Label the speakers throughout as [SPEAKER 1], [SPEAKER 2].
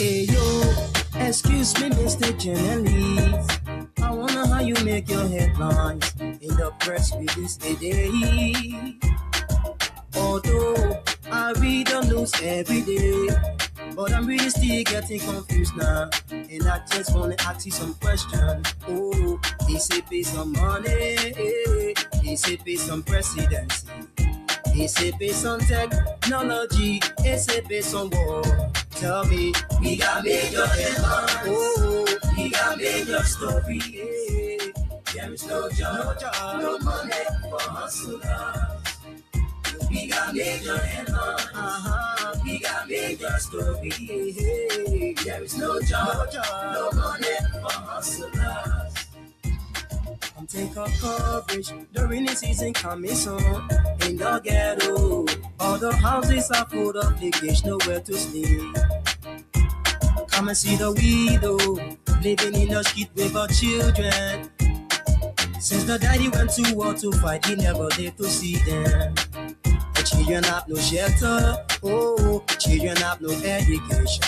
[SPEAKER 1] Hey yo, excuse me, Mr. Journalist. I wonder how you make your headlines in the press release today. Although I read the news every day, but I'm really still getting confused now. And I just wanna ask you some questions. Oh, is it based on money? Is it based on presidency? Is it based on technology? Is it based on war? Tell me, we got major headlines. Oh, we got major story. There is no job, no money for hustlers. We got major headlines. We got major story. There is no job, no money for hustlers. Come take up coverage, the rainy season coming soon. In the ghetto, all the houses are full of leakage, nowhere to sleep. Come and see the widow, living in the street with her children. Since the daddy went to war to fight, he never lived to see them. The children have no shelter, oh, the children have no education.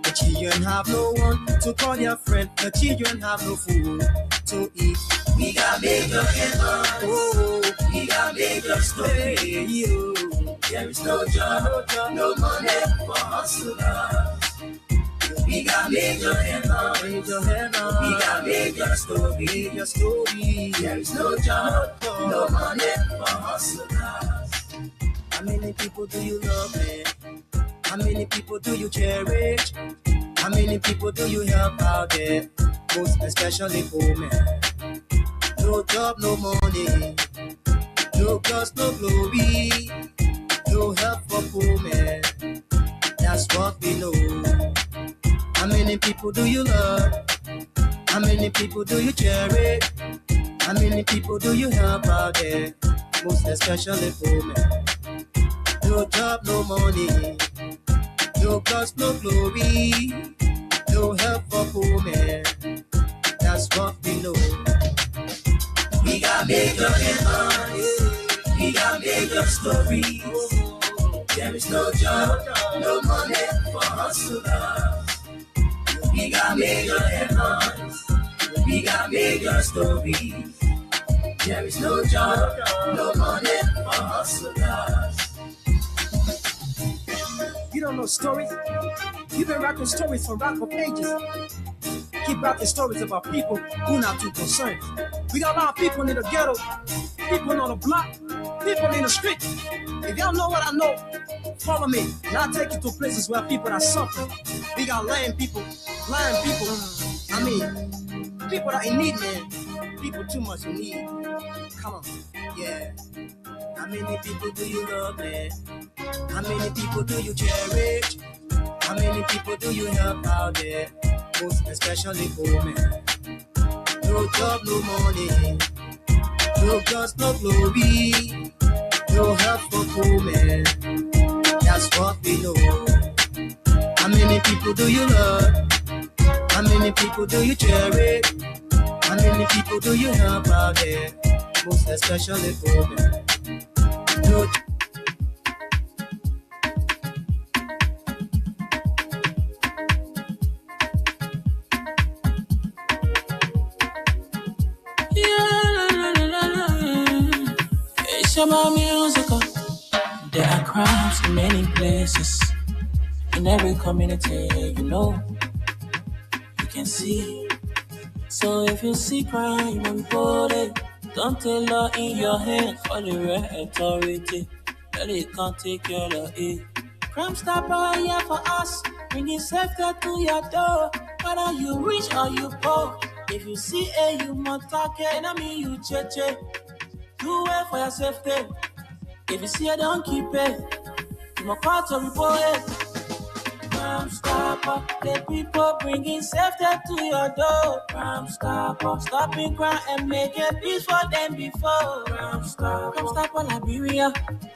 [SPEAKER 1] The children have no one to call their friend, the children have no food to eat. We got major headlines, oh, we got major stories. There is no job, no money for hustlers. We got major headlines, we got major stories. There is no job, no money for hustlers. How many people do you love, man? How many people do you cherish? How many people do you help out there? Most especially poor men. No job, no money, no cause, no glory, no help for poor men. That's what we know. How many people do you love? How many people do you cherish? How many people do you help out there? Most especially poor men. No job, no money, no cause, no glory, no help for poor men. That's what we know. We got major headlines, we got major stories. There is no job, no money for hustlers. We got major headlines, we got major stories. There is no job, no money for hustlers. You don't know stories? You've been rapping stories for rap for pages. Keep rapping stories about people who not too concerned. We got a lot of people in the ghetto, people on the block, people in the street. If y'all know what I know, follow me, and I'll take you to places where people are suffering. We got lame people, I mean, people that in need, man. People too much in need. Come on, yeah. How many people do you love, man? How many people do you cherish? How many people do you help out there? Most especially poor men. No job, no money, no cause, no glory, no help for poor men. That's what we know. How many people do you love? How many people do you cherish? How many people do you help out there? Most especially poor men. No.
[SPEAKER 2] It's about music. There are crimes in many places. In every community, you know, you can see. So if you see crime, report it. Don't take law in your hands for the right authority. That it can't take care of it. Crime stopper here for us, bringing safety to your door. Whether you rich or you poor, if you see a human target, and I mean you cheche, do it for your safety. If you see it, don't keep it. You must call to report it. Crime stopper, the people bringing safety to your door. Crime stopper, stopping crime and making peace for them before. Crime stopper, Liberia,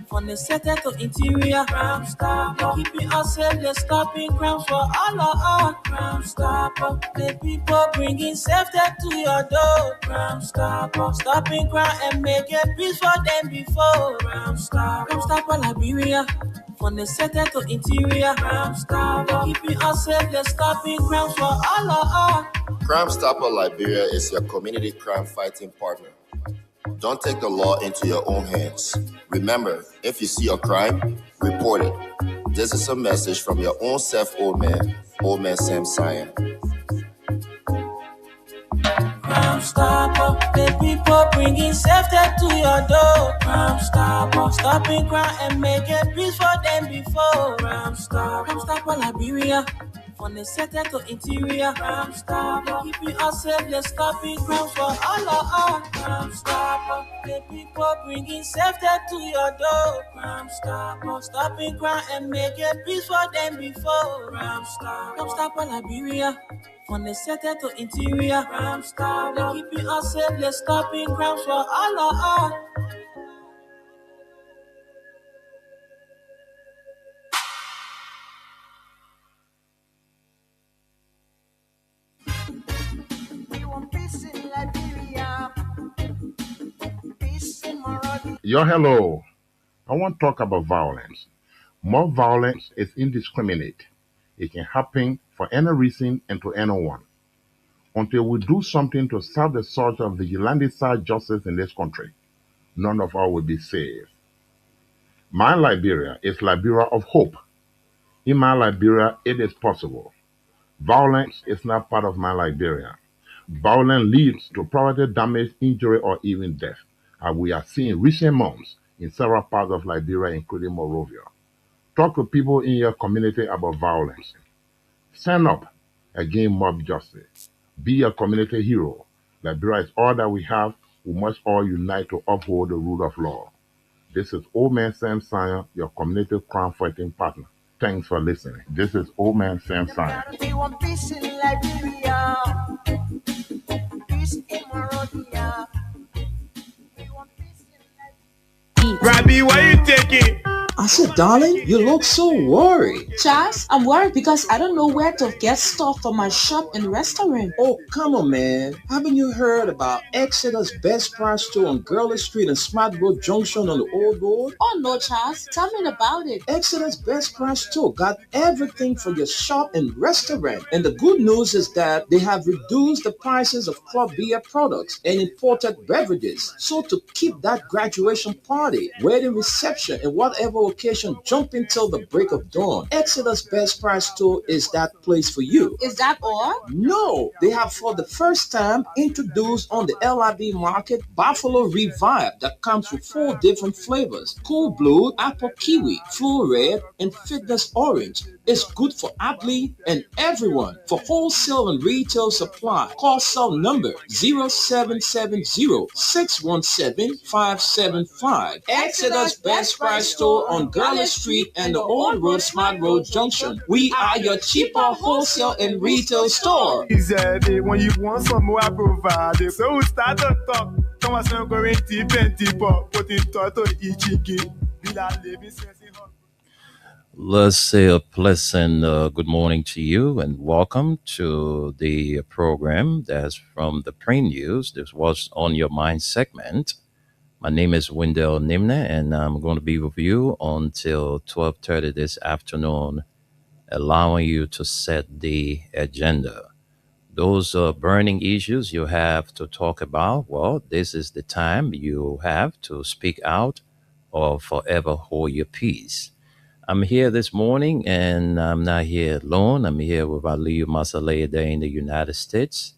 [SPEAKER 2] from the center to interior. Crime stopper, keeping us safe, they're stopping crimes for all of us. Crime stopper, the people bringing safety to your door. Crime stopper, stopping crime and making peace for them before. Crime stopper, Liberia, from the center to interior. Crime Stopper, keeping us safe, let's stopping crimes for all of us.
[SPEAKER 3] Crime Stopper Liberia is your community crime fighting partner. Don't take the law into your own hands. Remember, if you see a crime, report it. This is a message from your own self, Old Man Sam Cyan.
[SPEAKER 2] Crime Stopper, the people bringing safety to your door. Crime Stopper, stopping crime and making peace for them before. Crime Stopper Liberia, from the center to interior. Crime Stopper, keeping us safe, let's stopping crimes for all of us. Crime Stopper, the people bringing safety to your door. Crime Stopper, stopping crime and making peace for them before. Crime Stopper Liberia, from the center to interior. Crime Stopper, keeping us safe, let's stopping crimes for all of us.
[SPEAKER 4] Yo, hello. I want to talk about violence. More violence is indiscriminate. It can happen for any reason and to anyone. Until we do something to stop the surge of vigilante-side justice in this country, none of us will be safe. My Liberia is Liberia of hope. In my Liberia, it is possible. Violence is not part of my Liberia. Violence leads to property damage, injury, or even death, as we are seeing in recent months in several parts of Liberia, including Monrovia. Talk to people in your community about violence. Stand up against mob justice. Be a community hero. Liberia is all that we have. We must all unite to uphold the rule of law. This is Old Man Sam Cyan, your community crime fighting partner. Thanks for listening. This is Old Man Sam Cyan.
[SPEAKER 1] We want peace in Liberia, peace in Monrovia. We want peace in Liberia.
[SPEAKER 5] Rabbi, why you taking?
[SPEAKER 6] I said, darling, you look so worried.
[SPEAKER 7] Charles, I'm worried because I don't know where to get stuff for my shop and restaurant.
[SPEAKER 6] Oh, come on, man. Haven't you heard about Exeter's Best Price Store on Gurley Street and Smart Road Junction on the Old Road?
[SPEAKER 7] Oh no, Charles, tell me about it.
[SPEAKER 6] Exeter's Best Price Store got everything for your shop and restaurant. And the good news is that they have reduced the prices of club beer products and imported beverages. So to keep that graduation party, wedding reception, and whatever occasion jumping till the break of dawn, Exeter's Best Price Store is that place for you.
[SPEAKER 7] Is that all?
[SPEAKER 6] No, they have for the first time introduced on the LIB market Buffalo Revive that comes with 4 different flavors: Cool Blue, Apple Kiwi, Full Red, and Fitness Orange. It's good for athlete and everyone. For wholesale and retail supply, call cell number 0770-617-575. Exeter's Best Price Store on Gurley Street and the Old Road Smart Road Junction. We are your cheaper wholesale and retail store.
[SPEAKER 5] Easy, when you want some more, I provide. So we start to talk. Come on, some going deep and deeper. Put it to each game.
[SPEAKER 8] Let's say a pleasant good morning to you and welcome to the program that's from the PRINTNEWS. This was on your mind segment. My name is Wendell Nimne, and I'm going to be with you until 12:30 this afternoon, allowing you to set the agenda. Those burning issues you have to talk about, well, this is the time you have to speak out or forever hold your peace. I'm here this morning, and I'm not here alone. I'm here with Aliyu Masaleh there in the United States.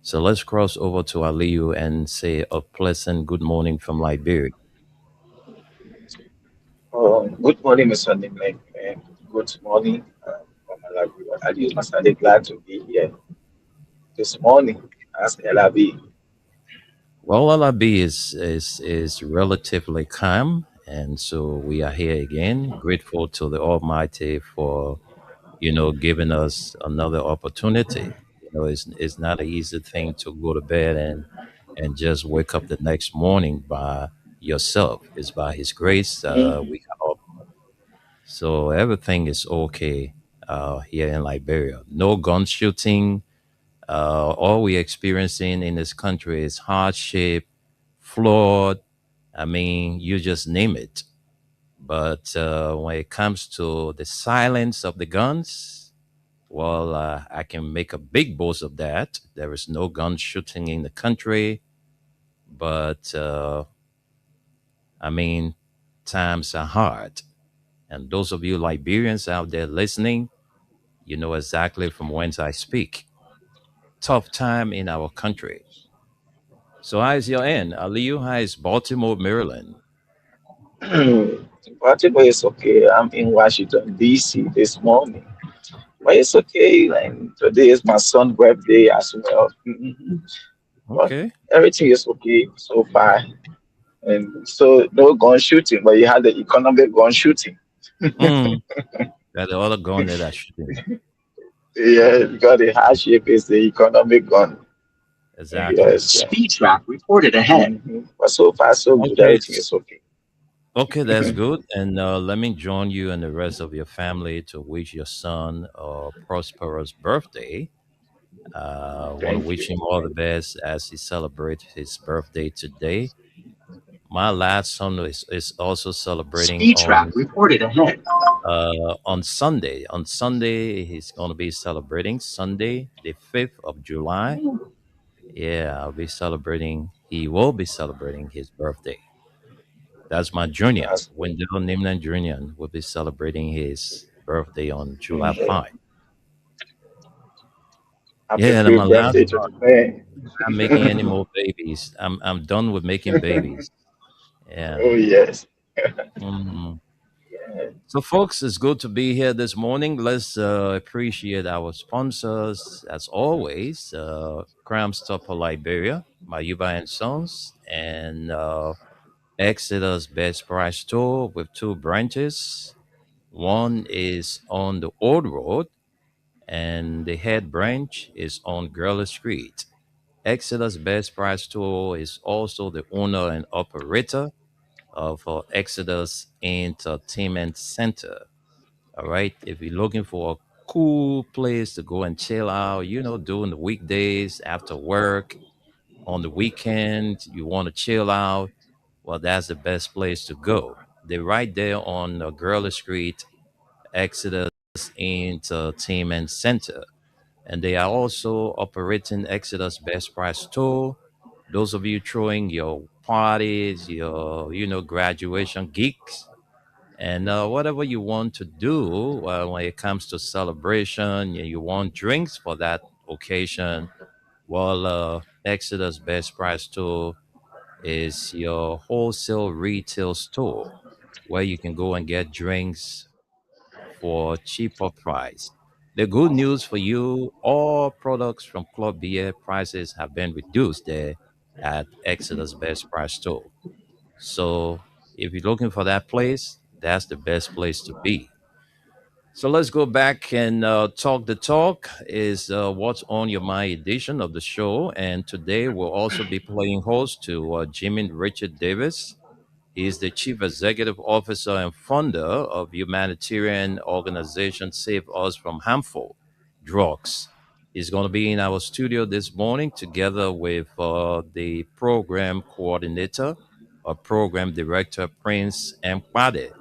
[SPEAKER 8] So let's cross over to Aliyu and say a pleasant good morning from Liberia.
[SPEAKER 9] Good morning, Mr. Nimlek, and good morning from Malawi. I use Masade glad to be here this morning as LRB.
[SPEAKER 8] Well, LIB is relatively calm, and so we are here again, grateful to the Almighty for giving us another opportunity. It's not an easy thing to go to bed and just wake up the next morning by yourself. It's by His grace we are. So everything is okay here in Liberia. No gun shooting. All we're experiencing in this country is hardship, flood. I mean, you just name it. But when it comes to the silence of the guns, well, I can make a big boast of that. There is no gun shooting in the country, but I mean, times are hard. And those of you Liberians out there listening, you know exactly from whence I speak. Tough time in our country. So, how's your end? Aliyu, how is Baltimore, Maryland?
[SPEAKER 9] Baltimore is okay. I'm in Washington, D.C. this morning. But it's okay. And today is my son's birthday as well. But
[SPEAKER 8] Okay.
[SPEAKER 9] everything is okay so far. And so no gun shooting, but you had the economic gun shooting.
[SPEAKER 8] Mm, that the other gun that I shooting.
[SPEAKER 9] Yeah, because the hardship is the economic gun.
[SPEAKER 8] Exactly.
[SPEAKER 9] Yes. Speed trap reported ahead. But so far so good.
[SPEAKER 8] Okay.
[SPEAKER 9] Everything is okay.
[SPEAKER 8] Okay, that's good. And let me join you and the rest of your family to wish your son a prosperous birthday. I want to
[SPEAKER 9] Thank
[SPEAKER 8] wish
[SPEAKER 9] you.
[SPEAKER 8] him all the
[SPEAKER 9] Thank you.
[SPEAKER 8] best as he celebrates his birthday today. My last son is also celebrating
[SPEAKER 9] Speed trap reported ahead.
[SPEAKER 8] on Sunday. On Sunday, he's going to be celebrating Sunday, the 5th of July. Yeah, I'll be celebrating, he will be celebrating his birthday. That's my junior.
[SPEAKER 9] That's good.
[SPEAKER 8] Wendell Nimnan Jr. will be celebrating his birthday on July
[SPEAKER 9] Mhm.
[SPEAKER 8] 5th.
[SPEAKER 9] Happy
[SPEAKER 8] Yeah, and my last
[SPEAKER 9] pre-birthday to
[SPEAKER 8] son.
[SPEAKER 9] the man.
[SPEAKER 8] I'm making any more babies. I'm done with making babies. Yeah.
[SPEAKER 9] Oh yes.
[SPEAKER 8] Mhm. So, folks, it's good to be here this morning. Let's appreciate our sponsors, as always. Crime Stopper Liberia, Mayuba and Sons, and Exeter's Best Price Store with two branches. One is on the Old Road, and the head branch is on Gurley Street. Exeter's Best Price Store is also the owner and operator of Exeter's Entertainment Center. All right. If you're looking for a cool place to go and chill out, during the weekdays after work, on the weekend, you want to chill out, well, that's the best place to go. They're right there on Gurley Street, Exeter's Entertainment Center. And they are also operating Exeter's Best Price Store. Those of you throwing your parties, your, graduation gigs, and whatever you want to do when it comes to celebration, you want drinks for that occasion. Well, Exeter's Best Price Store is your wholesale retail store where you can go and get drinks for cheaper price. The good news for you, all products from Club Beer prices have been reduced there at Exeter's Best Price Store. So if you're looking for that place, that's the best place to be. So let's go back and talk the talk is what's on your mind edition of the show. And today we'll also be playing host to Jimmy Richard Davis. He is the chief executive officer and founder of humanitarian organization Save Us from Harmful Drugs. He's going to be in our studio this morning together with the program coordinator or program director Prince Mkwade.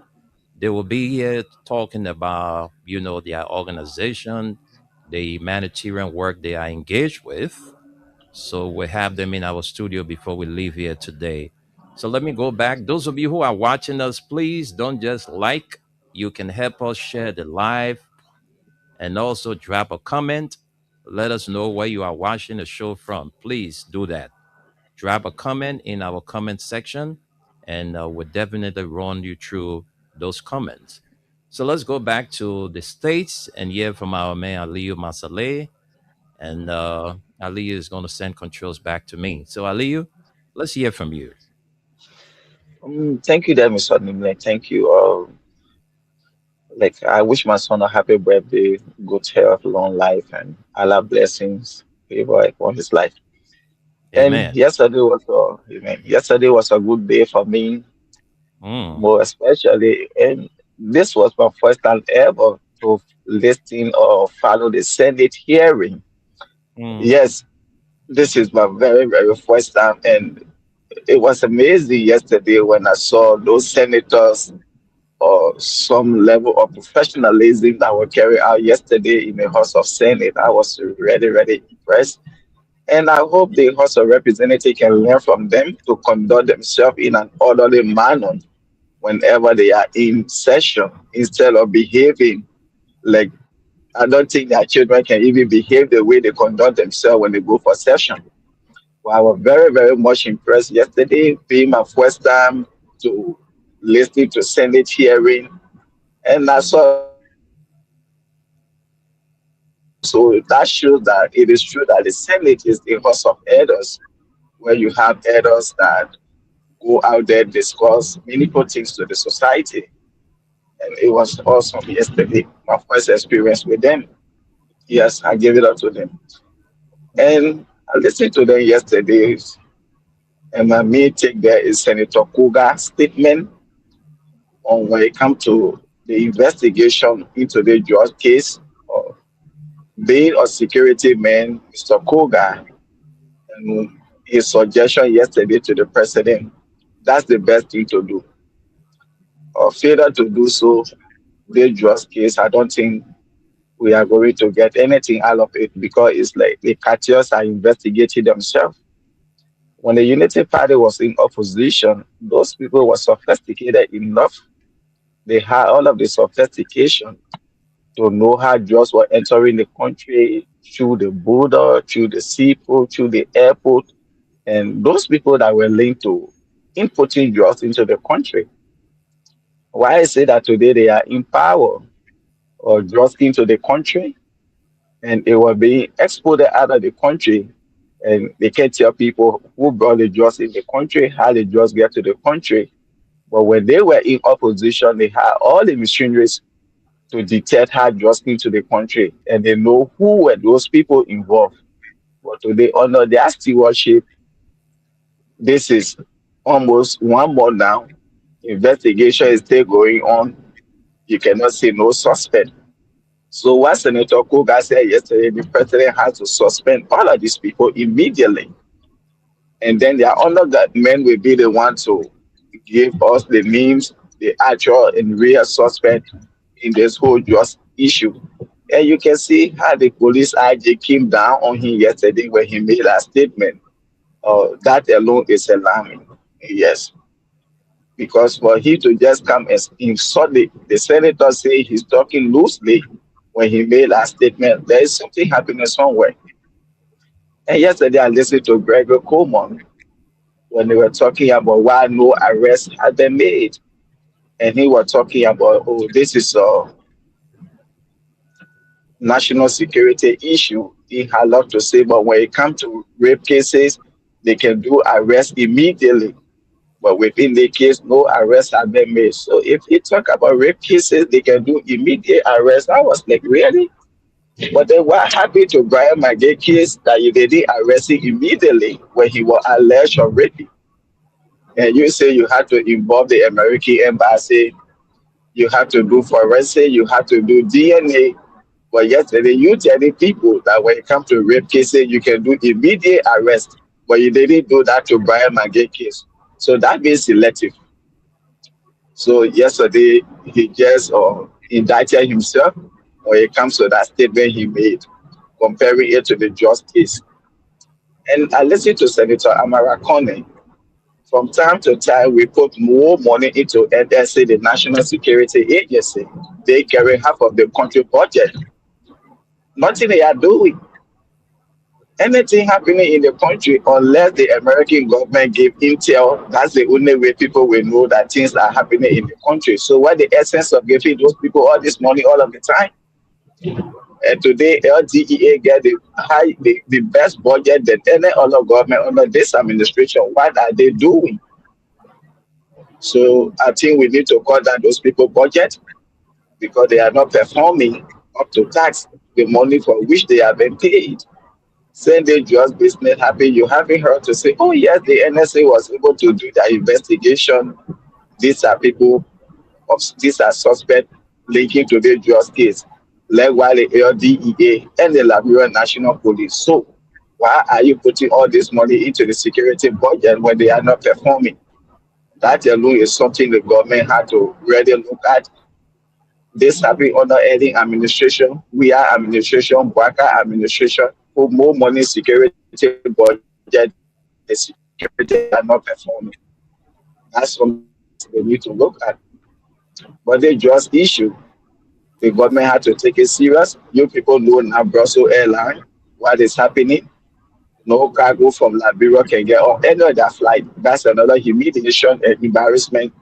[SPEAKER 8] They will be here talking about, their organization, the humanitarian work they are engaged with. So we have them in our studio before we leave here today. So let me go back. Those of you who are watching us, please don't just like. You can help us share the live and also drop a comment. Let us know where you are watching the show from. Please do that. Drop a comment in our comment section, and we'll definitely run you through those comments. So let's go back to the States and hear from our man Aliyu Masaleh. And Aliyu is going to send controls back to me. So, Aliyu, let's hear from you.
[SPEAKER 9] Thank you, there, Mr. Nimble. Thank you. Like I wish my son a happy birthday, good health, long life, and Allah blessings favor upon his life. And
[SPEAKER 8] Amen.
[SPEAKER 9] yesterday was a good day for me,
[SPEAKER 8] Mm,
[SPEAKER 9] more especially. And this was my first time ever to listen or follow the Senate hearing.
[SPEAKER 8] mm,
[SPEAKER 9] Yes, this is my very, very first time, and it was amazing yesterday when I saw those senators or some level of professionalism that were carried out yesterday in the House of Senate. I was really, really impressed. And I hope the House of Representatives can learn from them to conduct themselves in an orderly manner whenever they are in session instead of behaving like I don't think that children can even behave the way they conduct themselves when they go for session. Well, I was very, very much impressed yesterday, being my first time to listening to Senate hearing. And I saw so that shows that it is true that the Senate is the house of elders, where you have elders that go out there discuss meaningful things to the society. And it was awesome yesterday, my first experience with them. Yes, I gave it up to them. And I listened to them yesterday, and my main take there is Senator Kuga's statement on when it comes to the investigation into the George case of being a security man, Mr. Kuga, and his suggestion yesterday to the president. That's the best thing to do. Or failure to do so, the George case, I don't think we are going to get anything out of it because it's like the cartels are investigating themselves. When the Unity Party was in opposition, those people were sophisticated enough. They had all of the sophistication to know how drugs were entering the country through the border, through the seaport, through the airport, and those people that were linked to importing drugs into the country. Why I say that today they are in power or drugs into the country and it will be exported out of the country and they can tell people who brought the drugs in the country, how the drugs get to the country. But when they were in opposition, they had all the machineries to detect how drugs into the country, and they know who were those people involved. But today, under their stewardship, this is almost 1 month now. Investigation is still going on. You cannot see no suspect. So what Senator Koga said yesterday, the president has to suspend all of these people immediately. And then their under men will be the one to give us the names, the actual and real suspect in this whole just issue. And you can see how the police IG came down on him yesterday when he made a statement. That alone is alarming. Yes. Because for him to just come and insult the senator say he's talking loosely when he made a statement, there is something happening somewhere. And yesterday I listened to Gregory Coleman when they were talking about why no arrest had been made. And he was talking about, oh, this is a national security issue. He had a lot to say, but when it comes to rape cases, they can do arrest immediately. But within the case, no arrest has been made. So if you talk about rape cases, they can do immediate arrest. I was like, really? But then what happened to Brian McGee case that they didn't arrest him immediately when he was alleged of raping? And you say you had to involve the American embassy, you have to do forensic, you have to do DNA. But yesterday, you telling people that when it comes to rape cases, you can do immediate arrest. But you didn't do that to Brian McGee case. So that means selective. So yesterday, he just indicted himself when it comes to that statement he made, comparing it to the just case. And I listened to Senator Amara Coney. From time to time, we put more money into NSA, the National Security Agency. They carry half of the country budget. Nothing they are doing. Anything happening in the country, unless the American government give intel, that's the only way people will know that things are happening in the country. So what the essence of giving those people all this money all of the time? And today, LDEA get the best budget than any other government under this administration. What are they doing? So I think we need to cut down those people budget because they are not performing up to tax the money for which they have been paid. Send the just business happy. You haven't heard to say, oh yes, the NSA was able to do the investigation. These are people, these are suspects linking to the just case, like while the LDEA and the Liberian National Police. So why are you putting all this money into the security budget when they are not performing? That alone is something the government had to really look at. This happening under any administration, we are administration, Baka administration, put more money security budget, the security are not performing. That's something they need to look at. But they just issue. The government had to take it serious. You people know now Brussels Airline, what is happening. No cargo from Liberia can get on any other flight. That's another humiliation and embarrassment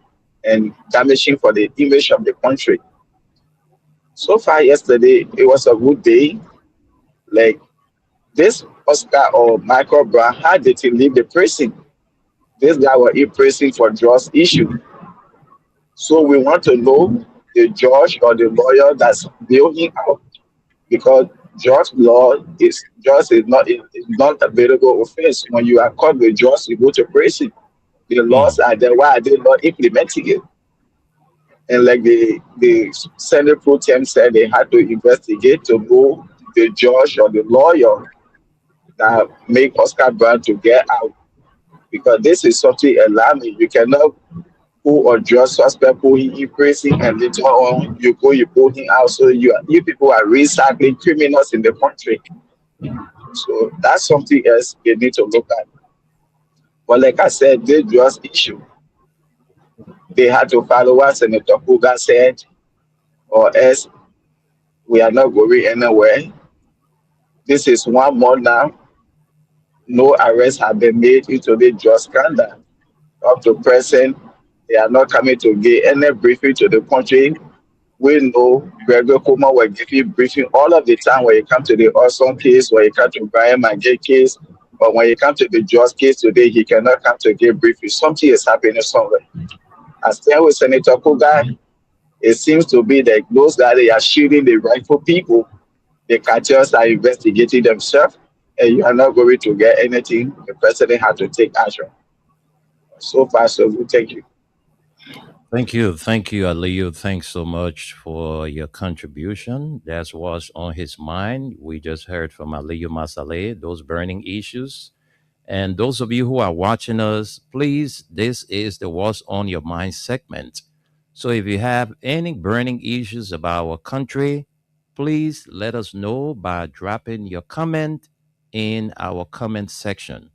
[SPEAKER 9] and damaging for the image of the country. So far yesterday, it was a good day. Like this Oscar or Michael Brown had to leave the prison. This guy was in prison for drugs issue. So we want to know the judge or the lawyer that's bailing out because drugs law is just is not available offense. When you are caught with drugs, you go to prison. The laws
[SPEAKER 8] Mm.
[SPEAKER 9] are there. Why are they not implementing it? And like the Senate pro tem said, they had to investigate to know the judge or the lawyer that make Oscar Brown to get out because this is something alarming. You cannot put or just suspect put him in prison and later on you put him out. So you people are recycling criminals in the country. So that's something else they need to look at. But like I said, they just issue. They had to follow what Senator Kuga said, or else we are not going anywhere. This is 1 month now. No arrests have been made into the drug scandal. Up to present, they are not coming to give any briefing to the country. We know Gregor Kuma will give you briefing all of the time when it comes to the Orson case, when it comes to Brian Magay case, but when it comes to the Josh case today, he cannot come to give briefing. Something is happening somewhere. As there with Senator Kuga, it seems to be that those guys they are shooting the rightful people. The cartels are investigating themselves, and you are not going to get anything. The president had to take action. So far, so good. Thank you.
[SPEAKER 8] Thank you, Aliyu. Thanks so much for your contribution. That's what's on his mind. We just heard from Aliyu Masale, those burning issues. And those of you who are watching us, please, this is the What's on Your Mind segment. So if you have any burning issues about our country, please let us know by dropping your comment in our comment section.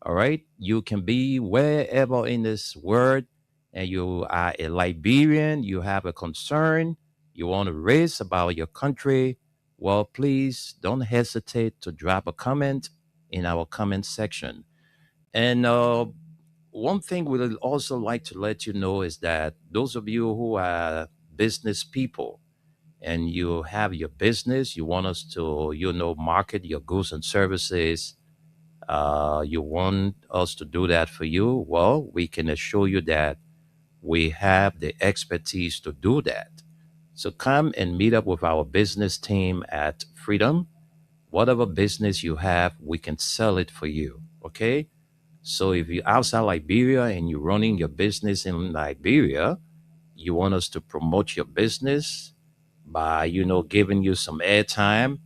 [SPEAKER 8] All right. You can be wherever in this world, and you are a Liberian, you have a concern, you want to raise about your country. Well, please don't hesitate to drop a comment in our comment section. And one thing we'd also like to let you know is that those of you who are business people and you have your business, you want us to, market your goods and services, you want us to do that for you, well, we can assure you that we have the expertise to do that. So come and meet up with our business team at Freedom. Whatever business you have, we can sell it for you. Okay. So if you're outside Liberia and you're running your business in Liberia, you want us to promote your business by, giving you some airtime,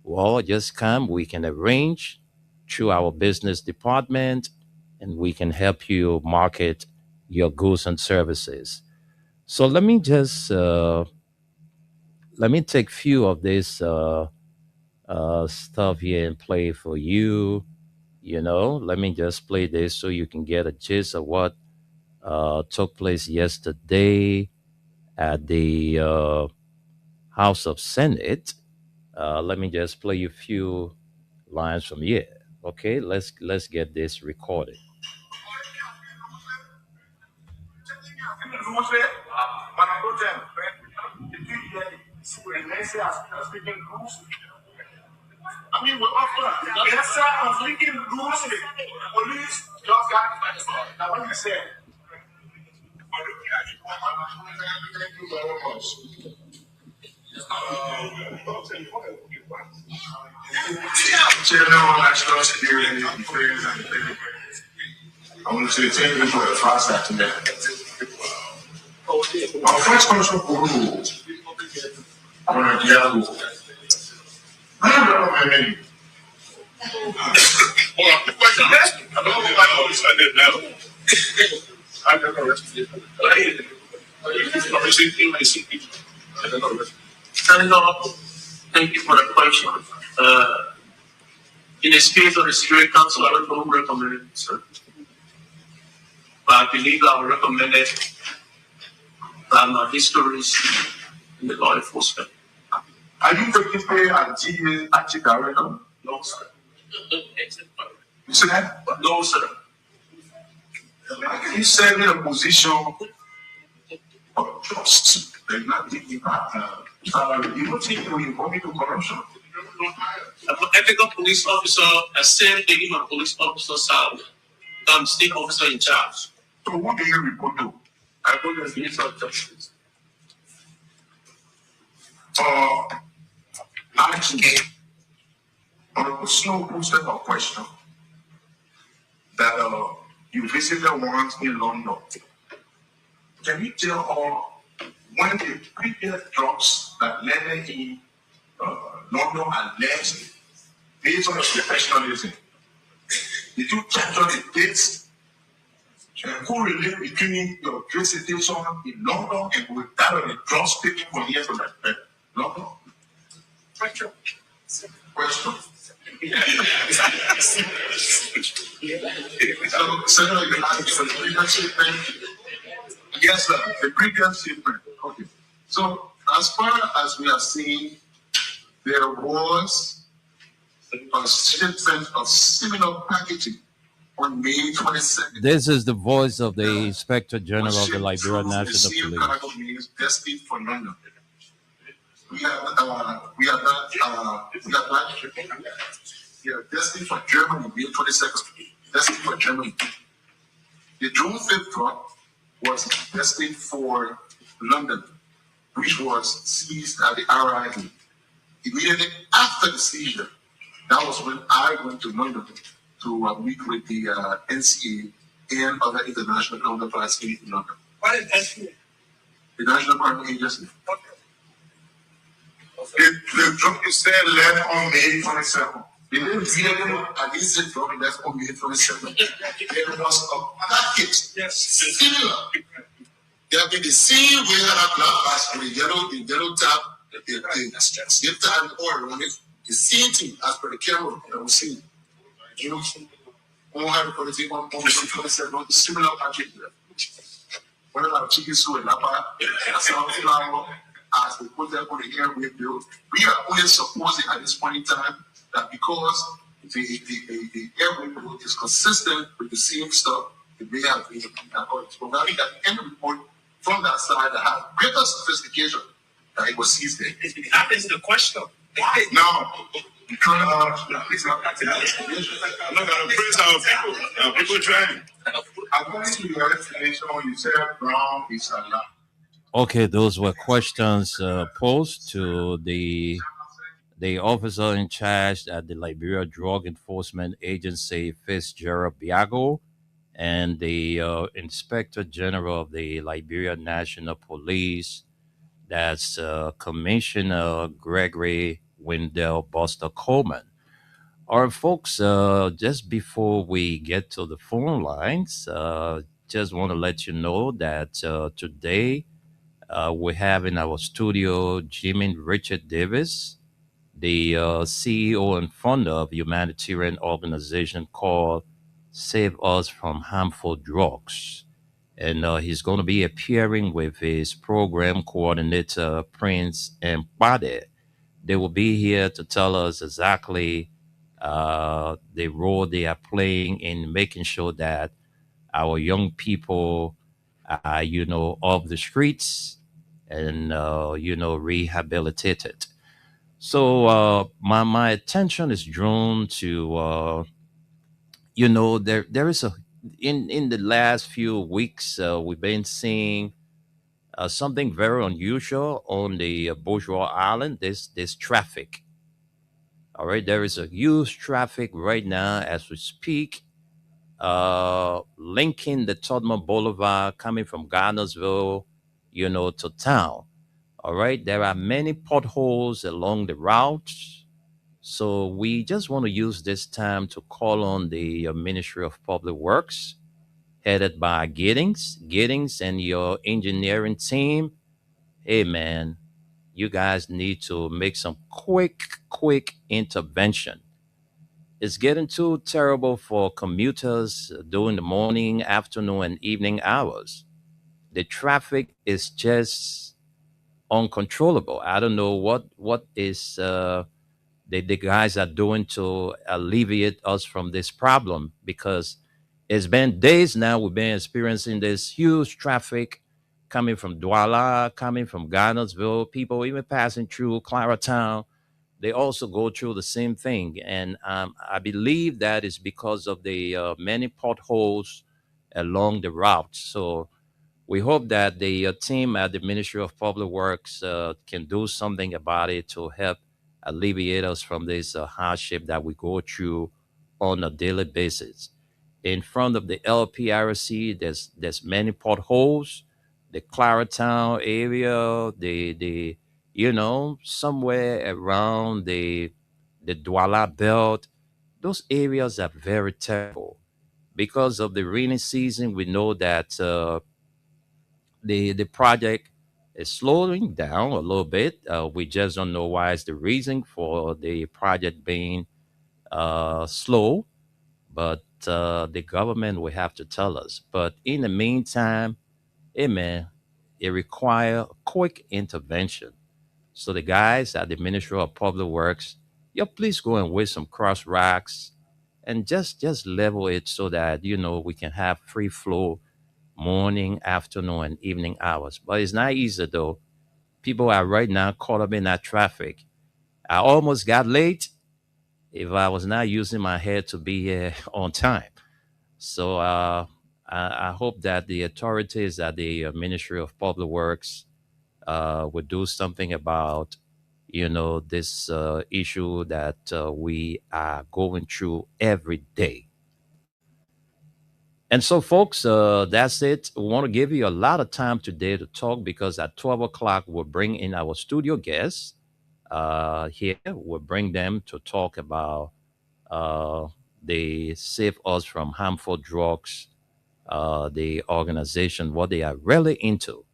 [SPEAKER 8] well, just come. We can arrange through our business department and we can help you market your goods and services. So let me take few of this stuff here and play for you. Let me just play this so you can get a gist of what took place yesterday at the House of Senate. Let me just play you a few lines from here. Okay, let's get this recorded.
[SPEAKER 10] I mean, we're off the inside of Lincoln Goose, police just got now what you said. Thank you very much. Chairman, I trust here in the prayers and the I want to say thank you for the process today. Our first question for rules. I want to dialogue. I don't know my name. Hold on, the question I don't know I didn't know. I don't know. Senator, thank you for the question. In the space of the Security Council, I don't know who recommended it, sir. But I believe I would recommend it histories in the law enforcement. Are you registered as GA Active Director? No, sir. You said that? No, sir. You serve in a position of trust. They're not giving you don't think you're involved in corruption. I'm an ethical police officer. I serve the human police officer salary. I'm state officer in charge. So who do you report to? I go to the Minister of Justice. Actually, on a personal posted a question that you visited once in London. Can you tell when the previous drugs that landed in London are less based on your professionalism? Did you capture the dates and correlate between your visitation in London and with that of the drugs taken from here to London? Question. So, you asked for the previous shipment. Yes, sir. The previous shipment. Okay. So, as far as we are seeing, there was a shipment of similar packaging on May 22nd.
[SPEAKER 8] This is the voice of the Inspector General of the Liberia National Police.
[SPEAKER 10] Destined for London. We have destined for Germany, May 22nd. Destined for Germany. The June 5th truck was destined for London, which was seized at the RIE. Immediately after the seizure, that was when I went to London to meet with the NCA and other international counterparts in London. What is NCA? The National Crime Agency. The drug you said left on May 27th. They didn't I didn't say drug left on May 27th. There was a package similar. They have been the same way that black bag with the yellow tab, the zip tab oil on it. The same thing as per the camera that was seen. You know, on have quality on the similar package. One of our chicken soup and lapa, as we put them on the air we built. We are only supposing at this point in time that because the air we built is consistent with the same stuff, it may have been according. But I think that any report from that side that has greater sophistication that it was seized there. That is the question. Now, I'm not going to praise our people trying. According to your explanation, you said brown is allowed.
[SPEAKER 8] Okay, those were questions posed to the officer in charge at the Liberia Drug Enforcement Agency, Fitzgerald Biago, and the Inspector General of the Liberia National Police, that's Commissioner Gregory Wendell Buster Coleman. All right, folks, just before we get to the phone lines, just want to let you know that today we have in our studio Jimmy Richard Davis, the CEO and founder of a humanitarian organization called Save Us from Harmful Drugs. And he's going to be appearing with his program coordinator, Prince and Bade. They will be here to tell us exactly the role they are playing in making sure that our young people are, off the streets and, rehabilitated. So my attention is drawn to, there is in the last few weeks, we've been seeing something very unusual on the Bourgeois Island. This traffic. All right, there is a huge traffic right now as we speak, linking the Todman Boulevard coming from Garnersville, to town. All right, there are many potholes along the route. So we just want to use this time to call on the Ministry of Public Works headed by Giddings and your engineering team. Hey man, you guys need to make some quick intervention. It's getting too terrible for commuters during the morning, afternoon, and evening hours. The traffic is just uncontrollable. I don't know what is the guys are doing to alleviate us from this problem, because it's been days now we've been experiencing this huge traffic coming from Douala, coming from Garnersville, people even passing through Claratown. They also go through the same thing. And I believe that is because of the many potholes along the route. So we hope that the team at the Ministry of Public Works can do something about it to help alleviate us from this hardship that we go through on a daily basis. In front of the LPRC, there's many potholes. The Claratown area, the somewhere around the Douala belt, those areas are very terrible. Because of the rainy season, we know that the project is slowing down a little bit. We just don't know why is the reason for the project being slow, but the government will have to tell us. But in the meantime, hey man, it require quick intervention. So the guys at the Ministry of Public Works, yeah, please go and with some cross racks and just level it so that we can have free flow morning, afternoon, and evening hours. But it's not easy though. People are right now caught up in that traffic. I almost got late if I was not using my head to be here on time. So I hope that the authorities at the Ministry of Public Works would do something about this issue that we are going through every day. And so, folks, that's it. We want to give you a lot of time today to talk, because at 12 o'clock, we'll bring in our studio guests here. We'll bring them to talk about uh, the Save Us from Harmful Drugs, the organization, what they are really into.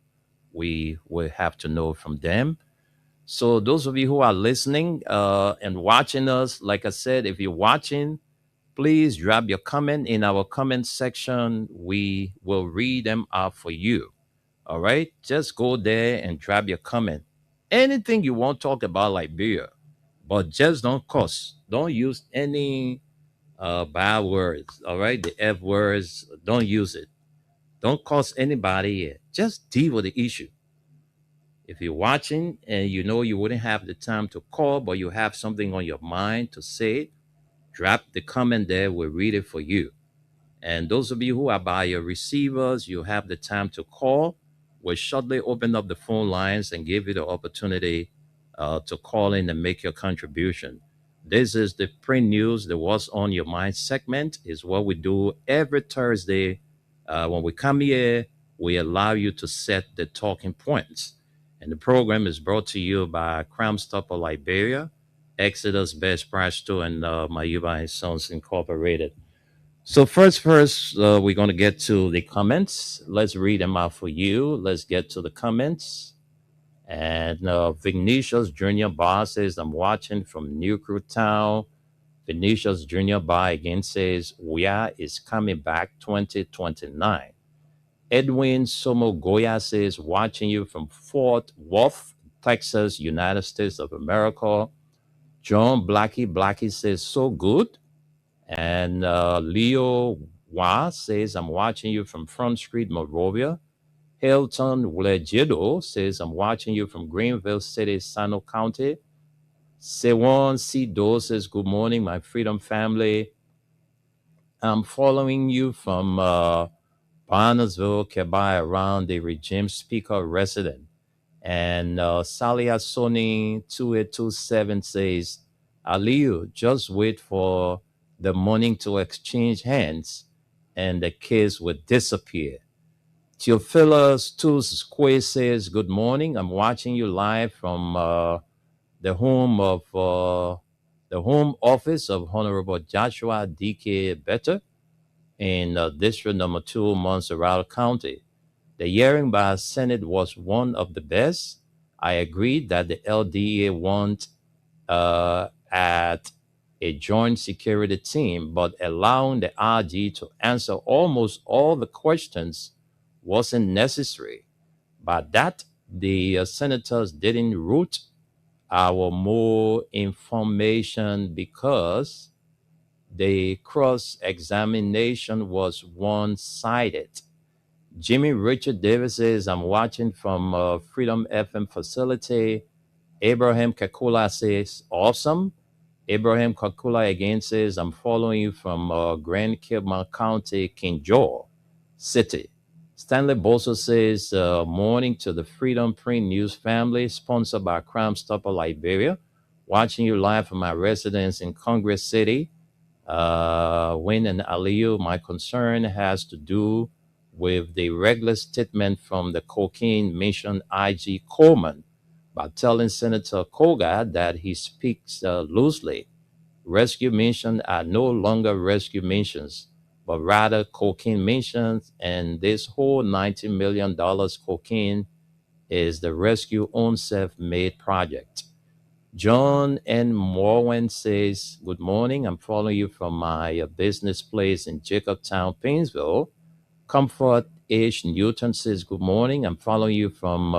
[SPEAKER 8] We will have to know from them. So, those of you who are listening and watching us, like I said, if you're watching, please drop your comment in our comment section. We will read them out for you. All right. Just go there and drop your comment. Anything you want to talk about, like beer, but just don't cuss. Don't use any bad words. All right. The F words, don't use it. Don't cuss anybody. Just deal with the issue. If you're watching and you know you wouldn't have the time to call, but you have something on your mind to say, drop the comment there. We'll read it for you. And those of you who are by your receivers, you have the time to call. We'll shortly open up the phone lines and give you the opportunity to call in and make your contribution. This is the Print News, the What's on Your Mind segment, is what we do every Thursday. When we come here, we allow you to set the talking points. And the program is brought to you by Crime Stopper Liberia, Exodus Best Price Store, and Mayuba and Sons Incorporated. So first, we're going to get to the comments. Let's read them out for you. Let's get to the comments. And Vinicius Junior Bar says, I'm watching from New Crew Town. Vinicius Junior Bar again says, Wea is coming back 2029. Edwin Somogoya says, watching you from Fort Worth, Texas, United States of America. John Blackie says, so good. And Leo Wa says, I'm watching you from Front Street, Monrovia. Hilton Legido says, I'm watching you from Greenville City, Sano County. Sewon Sido says, good morning, my Freedom family. I'm following you from Barnesville, Kebai, around the regime speaker resident. And Salia Sony 2827 says, Aliyu, just wait for the morning to exchange hands and the case will disappear. Theophilus Tusque says, good morning. I'm watching you live from the home of the home office of Honorable Joshua D.K. Better. in District Number 2, Montserrat County. The hearing by Senate was one of the best. I agreed that the LDA want at a joint security team, but allowing the RG to answer almost all the questions wasn't necessary. But that the senators didn't root our more information because the cross examination was one sided. Jimmy Richard Davis says, I'm watching from Freedom FM facility. Abraham Kakula says, awesome. Abraham Kakula again says, I'm following you from Grand Kilmar County, King George City. Stanley Bosso says, morning to the Freedom Print News family, sponsored by Crime Stopper Liberia. Watching you live from my residence in Congress City. Wayne and Aliyu, my concern has to do with the regular statement from the cocaine mission IG Coleman by telling Senator Koga that he speaks loosely. Rescue missions are no longer rescue missions, but rather cocaine missions, and this whole $90 million cocaine is the rescue own self-made project. John N. Morwen says, good morning. I'm following you from my business place in Jacobtown, Painesville. Comfort H. Newton says, good morning. I'm following you from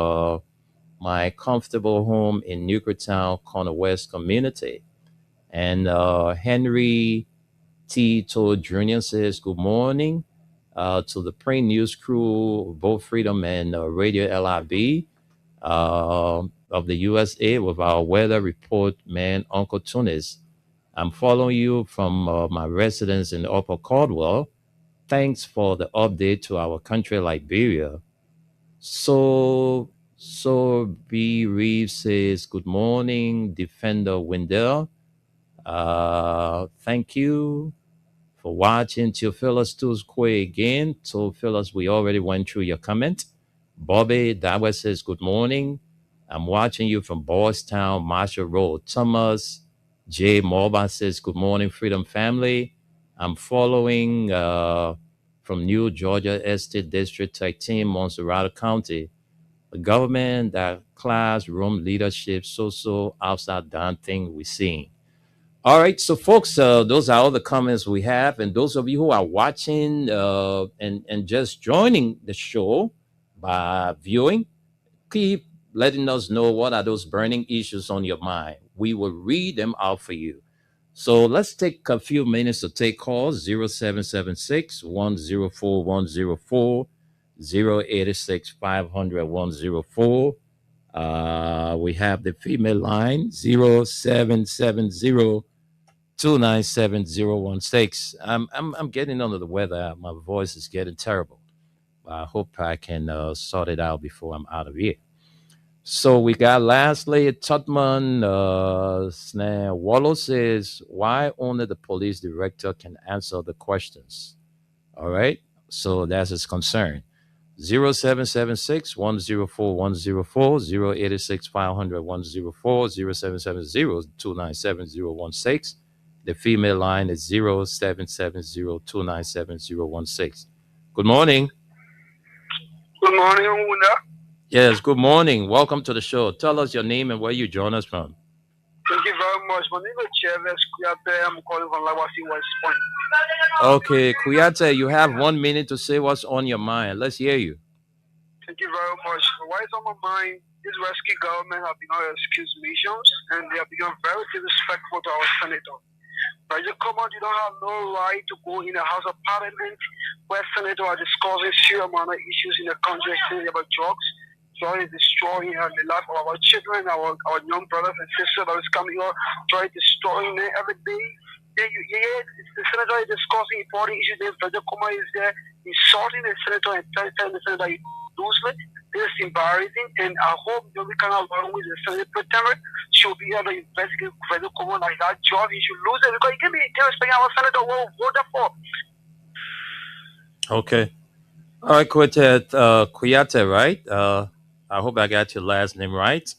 [SPEAKER 8] my comfortable home in Newcretown, Corner West community. And Henry T. Todd Jr. says, good morning to the Print News crew, both Freedom and Radio LIB of the USA with our weather report man, Uncle Tunis. I'm following you from my residence in Upper Caldwell. Thanks for the update to our country, Liberia. So B. Reeves says, good morning, Defender Wendell. Thank you for watching. Theophilus Tuesque again. Theophilus, we already went through your comment. Bobby Dawa says, good morning. I'm watching you from Boys Town, Marshall Road. Thomas J. Morba says, good morning, Freedom Family. I'm following from New Georgia Estate District 13, Montserrat County. The government, that classroom leadership, so outside down thing we're seeing. All right, so folks, those are all the comments we have, and those of you who are watching and just joining the show by viewing, keep letting us know what are those burning issues on your mind. We will read them out for you. So let's take a few minutes to take calls. 0776 104 104, 086 500 104. We have the female line 0770 297-016. I'm getting under the weather. My voice is getting terrible. I hope I can sort it out before I'm out of here. So we got lastly Tutman Wallow says, why only the police director can answer the questions? All right. So that's his concern. 0776 104 104, 086 500 104, 0770 297 016. The female line is 0770 297 016. Good morning.
[SPEAKER 11] Good morning, Una.
[SPEAKER 8] Yes, good morning. Welcome to the show. Tell us your name and where you join us from.
[SPEAKER 11] Thank you very much. My name is Chavez Kuyate. I'm calling from Lawasi, West Point.
[SPEAKER 8] Okay, Kuyate, you have 1 minute to say what's on your mind. Let's hear you.
[SPEAKER 11] Thank you very much. What is on my mind, this rescue government have become excuse missions, and they have become very disrespectful to our senator. But you come out, you don't have no right to go in the House of Parliament where senators are discussing serious amount of issues in the country, about drugs. Trying to destroy the life of our children, our young brothers and sisters that is coming here, trying to destroy them every day. The senator is discussing important issues. Then President Kuma is there insulting the senator and telling the senator he's loosely. This is embarrassing, and I hope that we cannot along with the Senate Pretender should be able to investigate President Kuma like that job. He should lose it because he can be disrespecting our senator. What we'll vote for.
[SPEAKER 8] Okay. All right, Kuyate, right? I hope I got your last name right.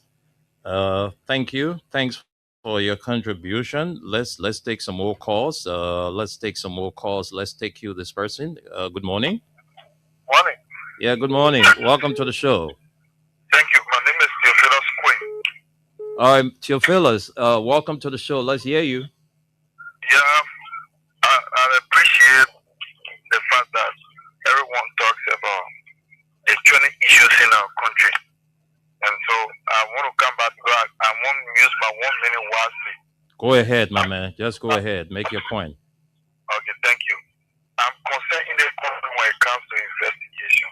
[SPEAKER 8] Thank you. Thanks for your contribution. Let's take some more calls. Let's take some more calls. Let's take you this person. Good morning.
[SPEAKER 12] Morning.
[SPEAKER 8] Yeah, good morning. Welcome to the show.
[SPEAKER 12] Thank you. My name is Theophilus Quinn.
[SPEAKER 8] All right, Theophilus, welcome to the show. Let's hear you.
[SPEAKER 12] Yeah, I appreciate the fact that everyone talks about the training issues in our country. And so I want to come back to that. I want to use my 1 minute wisely.
[SPEAKER 8] Go ahead, my man. Just go ahead. Make your point.
[SPEAKER 12] Okay, thank you. I'm concerned in the country when it comes to investigation.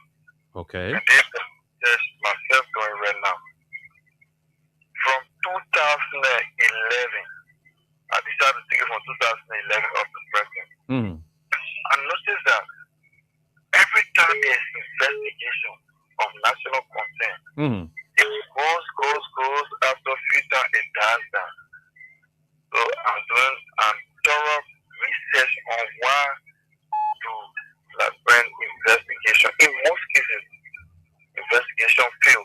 [SPEAKER 8] Okay.
[SPEAKER 12] And this is myself going right now. From 2011, I decided to take it from 2011 up to present. I noticed that every time there's investigation of national concern, it goes, after a few times it dies down. So I'm doing thorough research on why do suspend investigation. In most cases, investigation fail.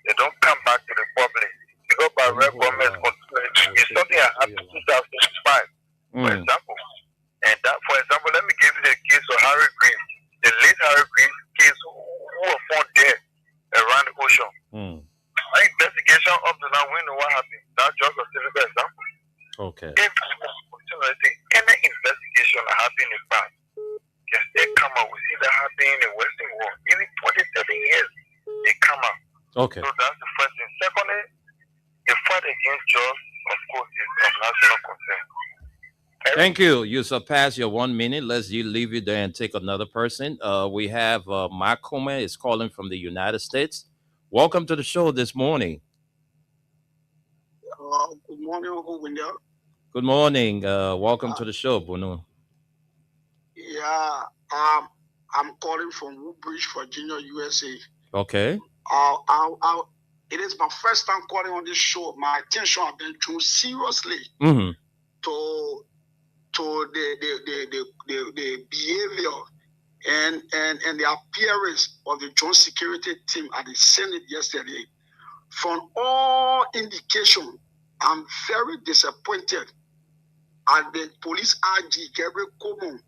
[SPEAKER 12] They don't come back to the public. Because by red government it's something that happened in 2005, for example. And that, for example, let me give you the case of Harry Green, the late Harry Green case who were found dead around the ocean. Our investigation up to now, we know what happened. That's just a typical example.
[SPEAKER 8] Okay.
[SPEAKER 12] Any investigation that happened in the past can still come out. We see that happening in the Western world. Even 20, 30 years, they come out.
[SPEAKER 8] Okay.
[SPEAKER 12] So that's the first thing. Secondly, the fight against drugs, of course, is of national concern.
[SPEAKER 8] Thank you. You surpassed your 1 minute. Let's leave you there and take another person. We have Mark Comer is calling from the United States. Welcome to the show this morning.
[SPEAKER 13] Good morning,
[SPEAKER 8] Good morning. Welcome to the show, Bunu.
[SPEAKER 13] Yeah, I'm calling from Woodbridge, Virginia, USA.
[SPEAKER 8] Okay.
[SPEAKER 13] It is my first time calling on this show. My attention has been drawn seriously to the behavior and the appearance of the joint security team at the Senate yesterday. From all indication, I'm very disappointed at the police IG Gabriel Coleman.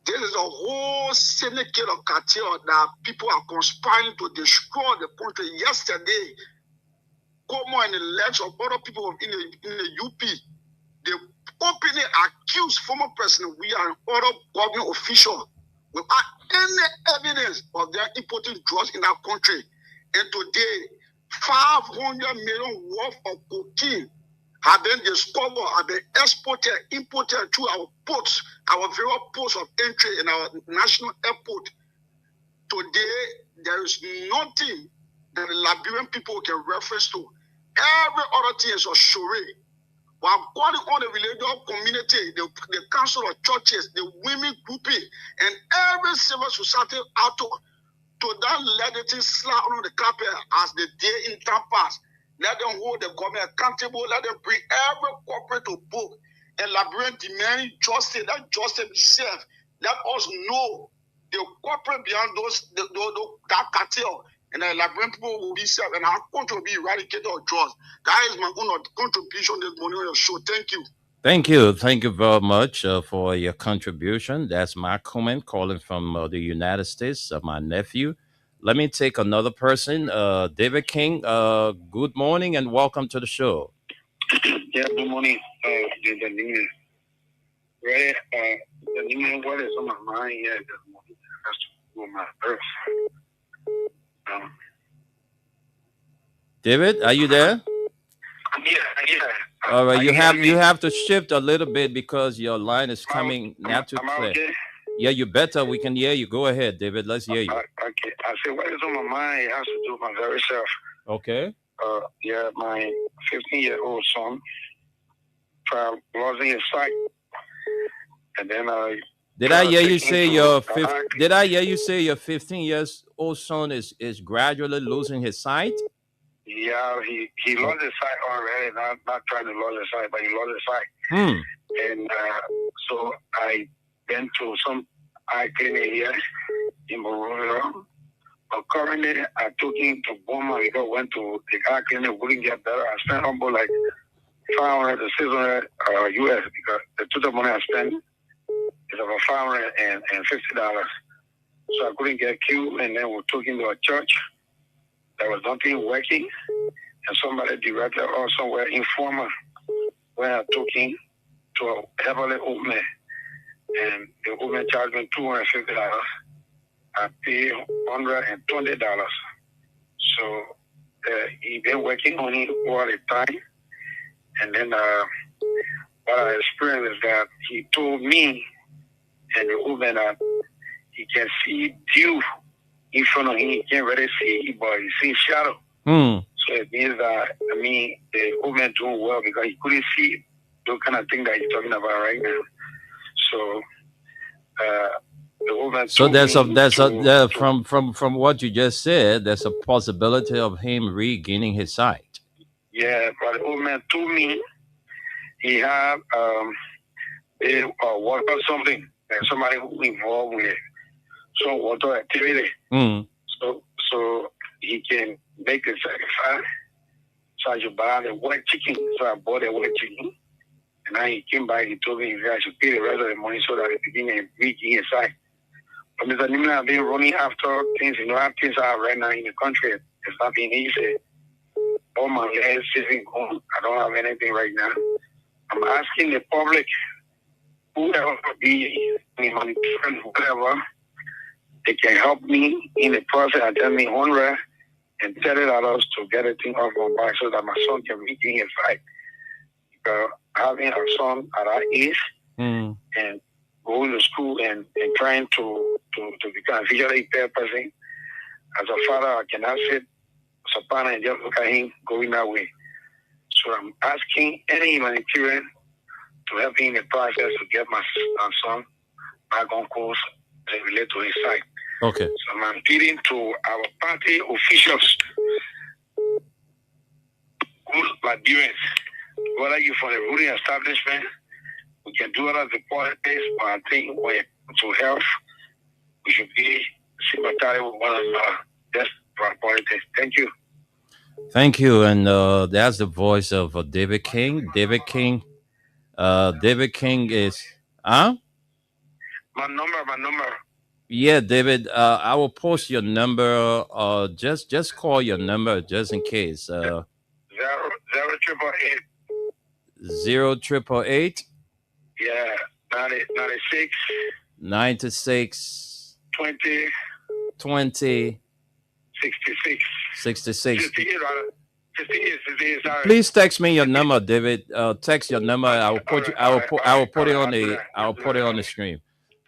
[SPEAKER 13] There is a whole syndicate of cartel that people are conspiring to destroy the country. Yesterday, Coleman and the legs of other people in the UP, they openly accused former President we are other government officials without any evidence of their importing drugs in our country. And today, 500 million worth of cocaine have been discovered, have been exported, imported through our ports, our various ports of entry in our national airport. Today, there is nothing that the Liberian people can reference to. Every other thing is a charade. But I'm calling on the religious community, the council of churches, the women grouping, and every civil society out to not let the thing slide on the carpet as the day in time pass. Let them hold the government accountable. Let them bring every corporate to book. And Liberian demanding justice. Let justice be served. Let us know the corporate behind that cartel. And the Liberian people will be served. And our country will be eradicated of drugs. That is my own contribution this morning on your show. Thank you.
[SPEAKER 8] Thank you. Thank you very much for your contribution. That's Mark Coleman calling from the United States, my nephew. Let me take another person, David King. Good morning and welcome to the show.
[SPEAKER 14] Yeah, good morning. The news. Right, the news, what is on my mind here this morning has to do with my birth.
[SPEAKER 8] David, are you there?
[SPEAKER 14] Yeah.
[SPEAKER 8] All right, you have to shift a little bit because your line is coming not too clear.
[SPEAKER 14] Okay?
[SPEAKER 8] Yeah, you better. We can hear you. Go ahead, David. Let's hear you.
[SPEAKER 14] Okay. I say what is on my mind has to do with my very self.
[SPEAKER 8] Okay.
[SPEAKER 14] Yeah, my 15-year-old son lost his sight, and then
[SPEAKER 8] Did I hear you say your 15-year-old son is gradually losing his sight?
[SPEAKER 14] Yeah, he lost his sight already. Not trying to lose his sight, but he lost his sight. And so I went to some eye clinic here in Monrovia. But currently, I took him to Boma because I went to the eye clinic, wouldn't get better. I spent almost like 500 to 600 US, because the total money I spent is about $550. So I couldn't get queue, and then we took him to a church. There was nothing working, and somebody directed us somewhere informal where I took him to a heavily old man, and the old man charged me $250. I paid $120. So he been working on it all the time, and then what I experienced is that he told me and the old man that he can see dew in front of him. He can't really see, but he sees shadow. So it means that, the old man doing well because he couldn't see those kind of thing that he's talking about right now. So the old man.
[SPEAKER 8] So from what you just said, there's a possibility of him regaining his sight.
[SPEAKER 14] Yeah, but the old man told me he had water or something, and somebody who involved with some water activity. So he can make the sacrifice. So I should buy the white chicken. So I bought the white chicken. And then he came back, he told me I should pay the rest of the money so that he can regain his sight. But Mr. Nimla, I've been running after things, how things are right now in the country. It's not been easy. All my legs isn't gone. I don't have anything right now. I'm asking the public, whoever be humanitarian, whoever, they can help me in the process and tell me $100 and $30 to get a thing off my back so that my son can regain his sight. Having a son at our age and going to school and trying to become a visually impaired person, as a father, I cannot sit Sapana and just look at him going that way. So I'm asking any humanitarian to help me in the process to get my son back on course as it relates to his sight.
[SPEAKER 8] Okay.
[SPEAKER 14] So I'm appealing to our party officials, good Liberians, whether you're from the ruling establishment, we can do it as a politics, but I think when it comes to health, we should be sympathetic with one another. That's for politics. Thank you.
[SPEAKER 8] Thank you. And that's the voice of David King. David King is,
[SPEAKER 14] My number.
[SPEAKER 8] Yeah, David, I will post your number. Just call your number just in case. 0888.
[SPEAKER 14] Yeah, 96.
[SPEAKER 8] 96. 20. 66.
[SPEAKER 14] 58,
[SPEAKER 8] Please text me your number, David. Text your number. I will put it on the screen.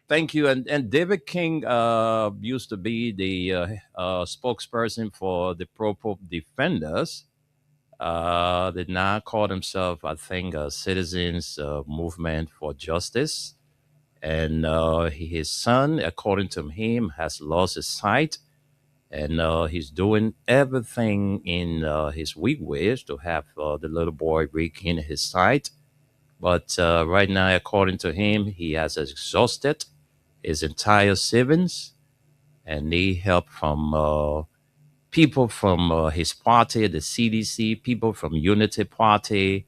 [SPEAKER 8] Thank you. And David King used to be the spokesperson for the Pro-Pope Defenders. They now call themselves, I think, Citizens Movement for Justice. And his son, according to him, has lost his sight. And he's doing everything in his weak ways to have the little boy regain his sight. But right now, according to him, he has exhausted his entire savings and need help from people from his party, the CDC, people from Unity Party,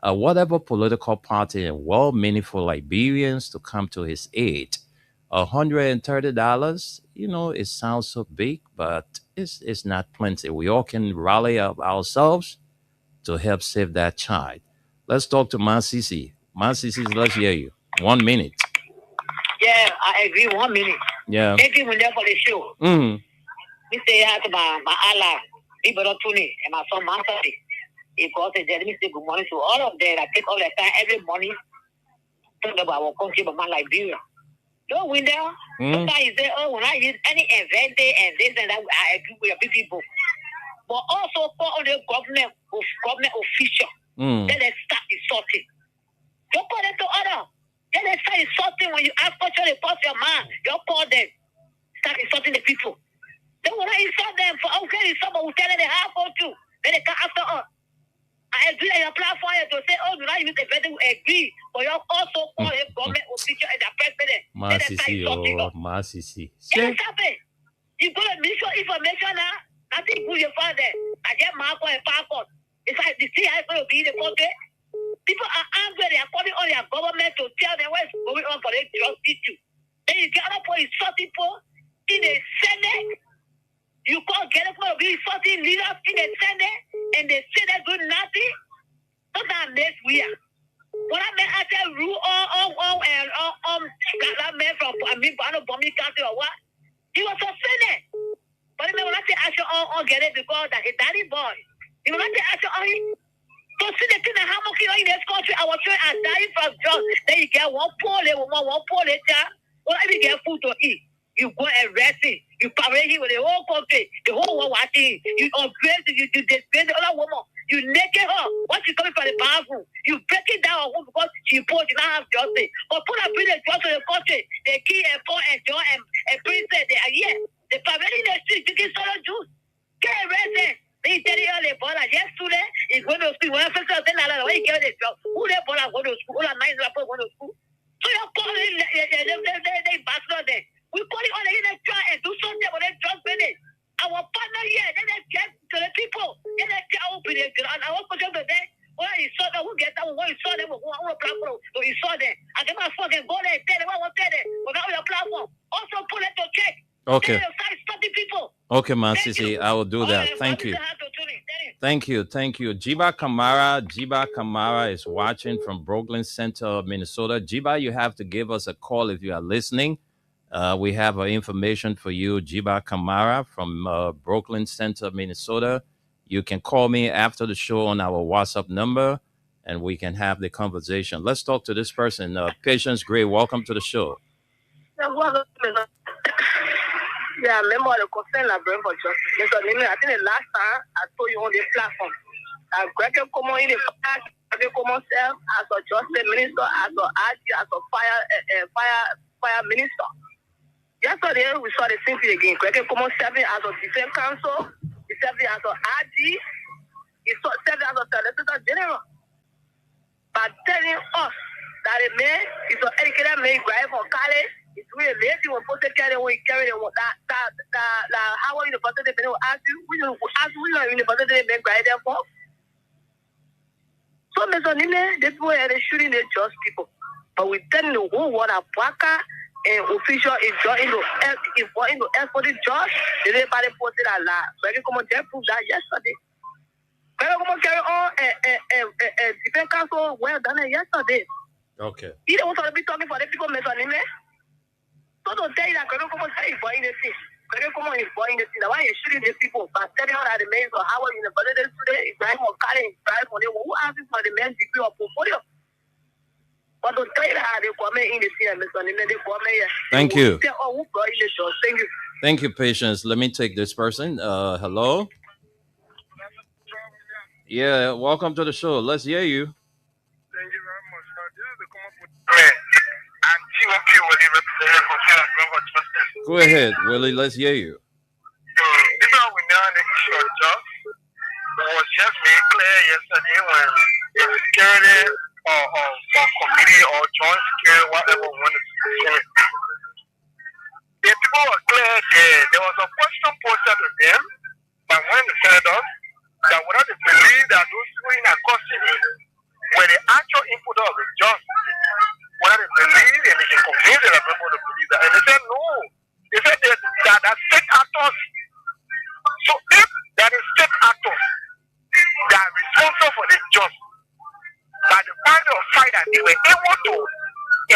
[SPEAKER 8] whatever political party, and well-meaningful Liberians to come to his aid. $130, it sounds so big, but it's not plenty. We all can rally up ourselves to help save that child. Let's talk to Masisi. Masisi, let's hear you. 1 minute.
[SPEAKER 15] Yeah, I agree. 1 minute.
[SPEAKER 8] Yeah.
[SPEAKER 15] Thank you for the show. Me say hi to my Allah, people don't tune in, and my son Mansari. He calls it there. Me say good morning to all of them. I take all the time every morning talk about our country, but my Liberia. Don't win there. Sometimes you say, oh, when I use any event and this and that, I agree with the big people. But also for all the government officials, then they start insulting. Don't call them to order. Then they start insulting when you ask question, they pass your mind. Don't call them. Start insulting the people. Then when I insult them for okay, someone will tell them they have to do. Then they come after us. I agree that your platform to say, oh, do not use the event, we agree. But you also call a government official and the president.
[SPEAKER 8] Masisi.
[SPEAKER 15] Yes, happen. You go to mission information now, nothing good you find there. I get Marco and Parco. It's like the CIA is going to be in the country. tell them what's going on for the drug issue. Then you get other people, people in the Senate. You can't get up for be sorting leaders in the Senate and they say they do nothing. Sometimes that's weird. When I met I tell rule that man from Bombay County or what? He was suspended. But when I say action on get it because that a daddy boy. You know, I say action on him. So see the thing that how much in this country I was trying to die from drugs. Then you get one poor child. Well, I get food to eat. You go and rest it. You parade him with the whole country, the whole world watching. You upgrade it, you disgrace the other woman. You naked her. Once she coming from the bathroom, you break it down because she poor, she don't have justice. But put a bring the justice in the country. They kill and poor and John and princess. They are here. They parade in the street drinking soda juice. Get arrested. They tell you the baller yesterday is going to school. When I first said that, when you get the job, who the baller go to school? All the nine rappers go to school. So you're calling they bastard there. We call it on the internet try and do something with that drug business. Our partner here, then they get to the people. Then they get open it. And I was going to say, well, you saw them, who get that one? You saw them, who platform. So you saw them. I get my fucking go there, tell them what tell them. We're going to your platform. Also put it to check.
[SPEAKER 8] Okay.
[SPEAKER 15] People.
[SPEAKER 8] Okay, man, Sisi, I will do that. Thank you. Thank you. Jiba Kamara is watching from Brooklyn Center, Minnesota. Jiba, you have to give us a call if you are listening. We have information for you, Jiba Kamara from Brooklyn Center, Minnesota. You can call me after the show on our WhatsApp number, and we can have the conversation. Let's talk to this person. Patience Gray, welcome to the show.
[SPEAKER 15] Yeah, member of the concern librarian for justice. Because I think the last time I told you on the platform, Greg come in the past, Greg come self as a justice minister, as a RG, as a fire minister. Yesterday we saw the same thing again. Greg come serving as a defense counsel, he serving as a RG, he serving as a solicitor general. By telling us that a man is an educated man, graduate from college. It's really lazy when posted carry when you carry them that how are you the person they will ask you which university they make right there for. So Mr. Nime, they people are shooting the just people. But we tell the whole world a Waka and official is joining the for the judge, everybody posted a lie. So I can come on there prove that yesterday. I can come on carry on and defense counsel well done yesterday.
[SPEAKER 8] Okay.
[SPEAKER 15] He don't want to be talking for the people, Mr. Nime. So don't tell you that Kevin Common say for anything. Kevin Common is for anything. That's why you're shooting these people. But telling her that the men or how are you in the budget today, Ibrahim or Karen, Ibrahim or they who asking for the men's degree or portfolio. But don't tell you that they come in the scene, Mr. Nime, they come here.
[SPEAKER 8] Thank you.
[SPEAKER 15] Thank you.
[SPEAKER 8] Thank you, Patience. Let me take this person. Hello? Yeah, welcome to the show. Let's hear you.
[SPEAKER 12] Thank you very much. This is the common food. And TOP will be represented for justice.
[SPEAKER 8] Go ahead, Willie. Let's hear you.
[SPEAKER 12] Even we know the issue of jobs was just made clear yesterday when the security or committee or joint security, whatever we want to say. The people were clear there was a question posted to them by one of the senators that whether they believe that those people in a custody were the actual input of the judge. Whether they believe and they can convince the people to believe that. And they said no. They said that state actors. So if that is state actors that are responsible for this job, by the kind of fight that they were able to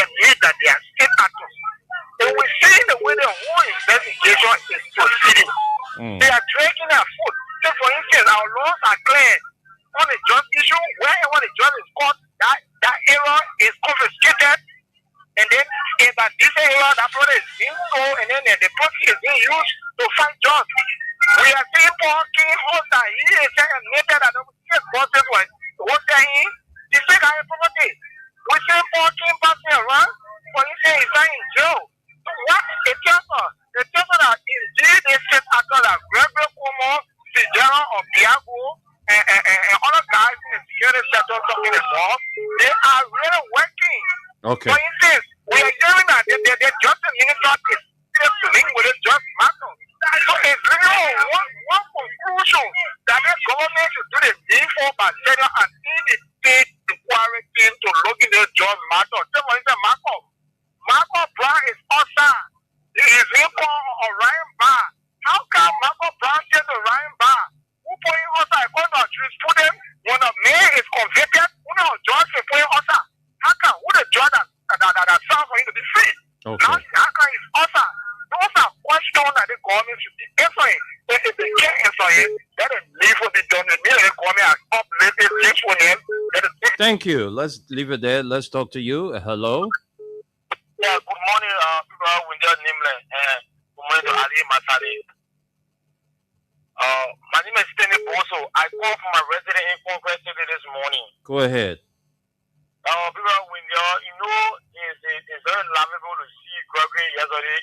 [SPEAKER 12] admit that they are state actors, and we see the way the whole investigation is proceeding. They are dragging our foot. So for instance, our laws are clear on the job issue. Wherever the job is caught, that error is confiscated, and then if that this error, that product is being sold, and then the property is being used to find jobs. We are saying parking holder, he is saying later that the process was what they in the second property. We say parking passing around, but he says he's in jail. So what it tells us? It tells us that indeed they set actors like Gregory Cuomo, Sijera or Biago, and other guys in the security sector talking about, they are really working.
[SPEAKER 8] Okay.
[SPEAKER 12] For instance, we are hearing that the justice minister is still linked with the just matter. So it's really one conclusion that the government should do the needful by federal and state inquiry team to look in the just matter. So for instance, that sounds for him to be free.
[SPEAKER 8] Okay.
[SPEAKER 12] Now how can he answer? Those are questions that the government should be answering. If they can't answer it, let it leave what they done. The government has uplifted this for him.
[SPEAKER 8] Thank you. Let's leave it there. Let's talk to you. Hello.
[SPEAKER 12] Yeah, good morning, people with your name. Good morning to Ali Masari. My name is Stanley Boso. I called for my resident in Congress this morning.
[SPEAKER 8] Go ahead.
[SPEAKER 12] People when it's very laughable to see Gregory yesterday,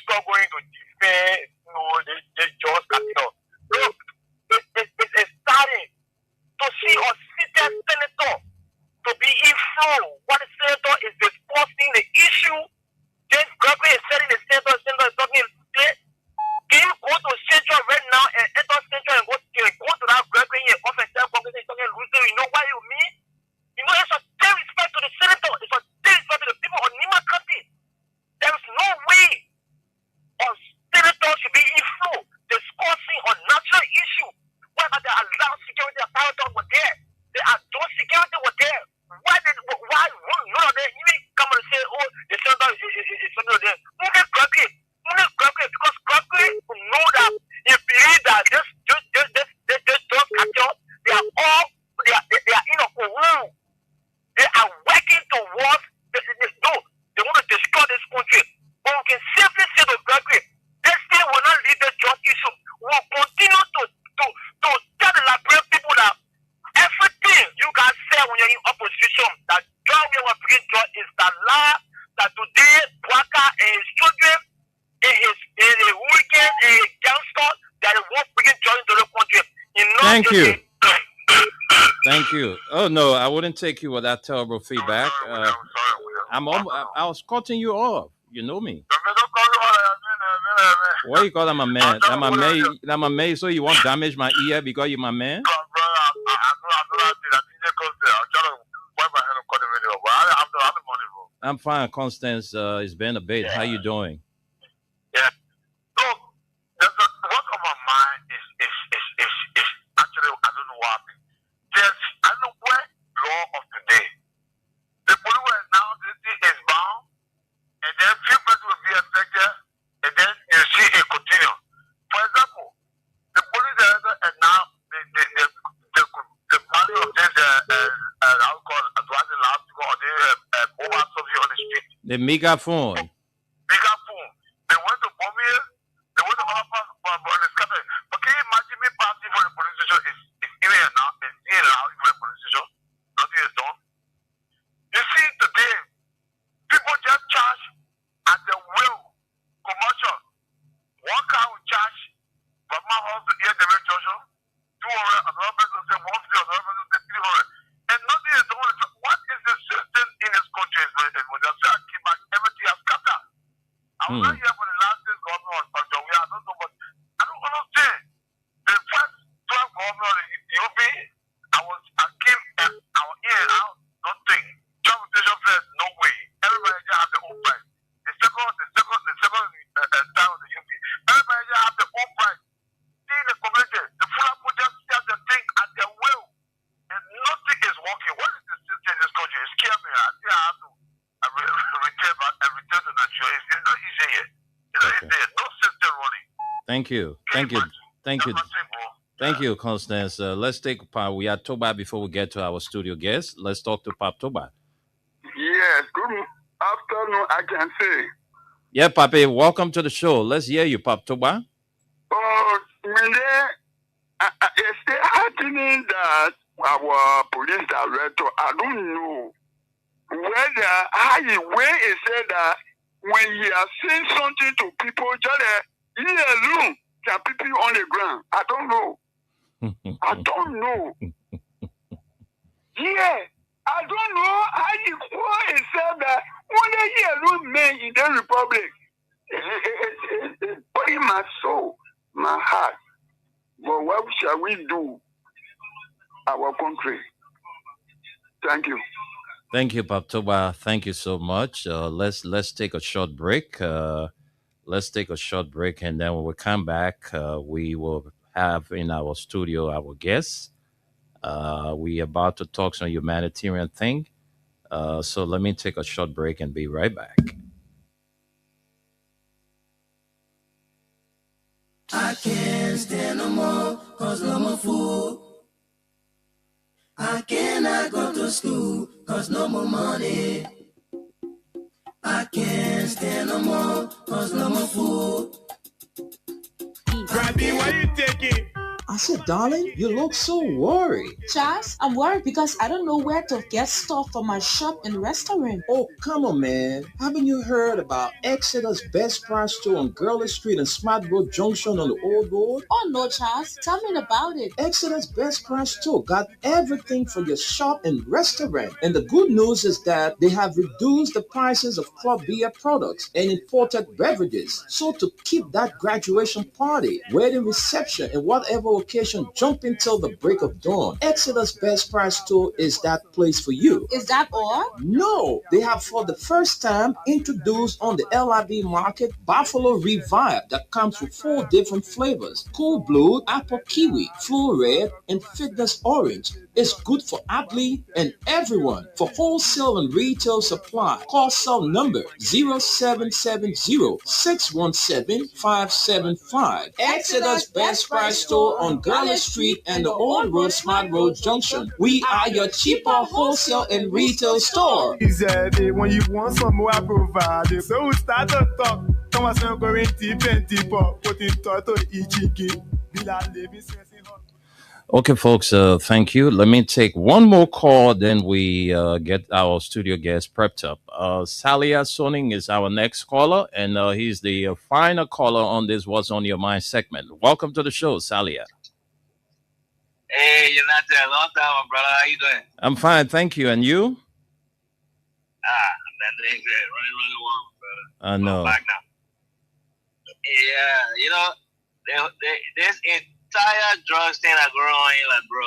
[SPEAKER 12] struggling to defend, the just capital. Look, it's starting to see a seated senator to be in flow. What the senator is discussing the issue. Then Gregory is telling the senator is talking today. Can you go to Central right now and enter Central and go to that Gregory and often tell Congress is talking loosely? You know what you mean? It's a due respect to the senator. It's a due respect to the people of Nima County. There is no way a senator should be in flow discussing on national issue. Whether they allow security apparatus were there, they are those security were there. Why none of them even come and say, oh, the senator is under there? Because Gregory know that he believes that this cartel, they are in a room. They are working towards they want to destroy this country. But we can safely say to Gregory, this thing will not lead the just issue. We will continue to tell the Liberian people that everything you guys say when you're in opposition, that joy we will bring joy is the lie that today Waka and his children and his weekend and his gangster that it won't bring joy into the country.
[SPEAKER 8] Thank you. Thank you. Oh no, I wouldn't take you with that terrible feedback. I was cutting you off. You know me. Why you call him a man? I'm a man. So you won't damage my ear because you're my man? I'm fine, Constance. It's been a bit. How you doing?
[SPEAKER 12] Yeah. So what's on my mind is actually I don't know what happened. I know where law of today. The police were now this thing is bound, and then few people will be affected, and then you see it continue. For example, the police are now the value of this alcohol advising last to go on the mobile subsidy on the street.
[SPEAKER 8] The megaphone.
[SPEAKER 12] They went to Bomir, they went to all parts of the scatter. But can you imagine me passing for the police station? It's here now, it's here now for the police station. Nothing is done. You see today, people just charge at the will, commercial. One car will charge from my house to here the junction, 200, another person will say 150, another person will say 300. And nothing is done. What is the system in this country? When they say I keep back, everything has scattered. I was not here for the last days government of John. I don't know, but I don't understand. The first 12 government of the Ethiopia, I came our in and out, nothing. Transportation fares, no way. Everybody just have their own price. The second time of the UP, everybody just have their own price. See the community, the full people just have the thing at their will. And nothing is working. What is the system in this country? It scares me. I think I have to return to the show. It's not easy here. It's not easy. No system running.
[SPEAKER 8] Thank you. Thank you, Constance. Let's take part. We are Toba before we get to our studio guest. Let's talk to Pap Toba.
[SPEAKER 16] Yes, good afternoon, I can say.
[SPEAKER 8] Yeah, Papi, welcome to the show. Let's hear you, Pap Toba.
[SPEAKER 16] It's still happening that our police director, I don't know whether how he said that when he has saying something to people, just he alone can people on the ground. I don't know. I don't know. Yeah, I don't know how he said that only he alone men in the republic. It's putting my soul, my heart. But what shall we do? Our country. Thank you.
[SPEAKER 8] Thank you, Pap Toba. Thank you so much. Let's take a short break. Let's take a short break, and then when we come back, we will have in our studio our guests. We about to talk some humanitarian thing, So let me take a short break and be right back.
[SPEAKER 1] I can't stand no more, cause no more food. I cannot go to school, cause no more money. I can't stand no more, cause no more food.
[SPEAKER 5] Grabby, what you taking?
[SPEAKER 6] I said, darling, you look so worried.
[SPEAKER 7] Charles, I'm worried because I don't know where to get stuff for my shop and restaurant.
[SPEAKER 6] Oh, come on, man. Haven't you heard about Exeter's Best Price Store on Gurley Street and Smart Road Junction on the Old Road?
[SPEAKER 7] Oh no, Charles. Tell me about it.
[SPEAKER 6] Exeter's Best Price Store got everything for your shop and restaurant. And the good news is that they have reduced the prices of club beer products and imported beverages. So to keep that graduation party, wedding reception, and whatever occasion jumping till the break of dawn, Exeter's Best Price Store is that place for you.
[SPEAKER 7] Is that all?
[SPEAKER 6] No, they have for the first time introduced on the LIB market Buffalo Revive that comes with 4 different flavors: Cool Blue, Apple Kiwi, Flu Red, and Fitness Orange. It's good for athlete and everyone. For wholesale and retail supply, call cell number 0770-617-575. Exeter's Best Price Store on Gurley Street and the Old Road Smart Road Junction. We are your cheaper wholesale and retail store.
[SPEAKER 5] He said, when you want some more, I provide. So we start to talk. Come on, some going deep and deeper. Put in toto ichiki.
[SPEAKER 8] Okay, folks, thank you. Let me take one more call, then we get our studio guest prepped up. Salia Soning is our next caller, and he's the final caller on this What's on Your Mind segment. Welcome to the show, Salia.
[SPEAKER 17] Hey, you're not there. Long time, brother. How you doing?
[SPEAKER 8] I'm fine, thank you. And you?
[SPEAKER 17] I'm not doing great. Running warm, brother.
[SPEAKER 8] I know.
[SPEAKER 17] I'm back now. Yeah, you know, there's entire drugs thing that going on here, like, bro.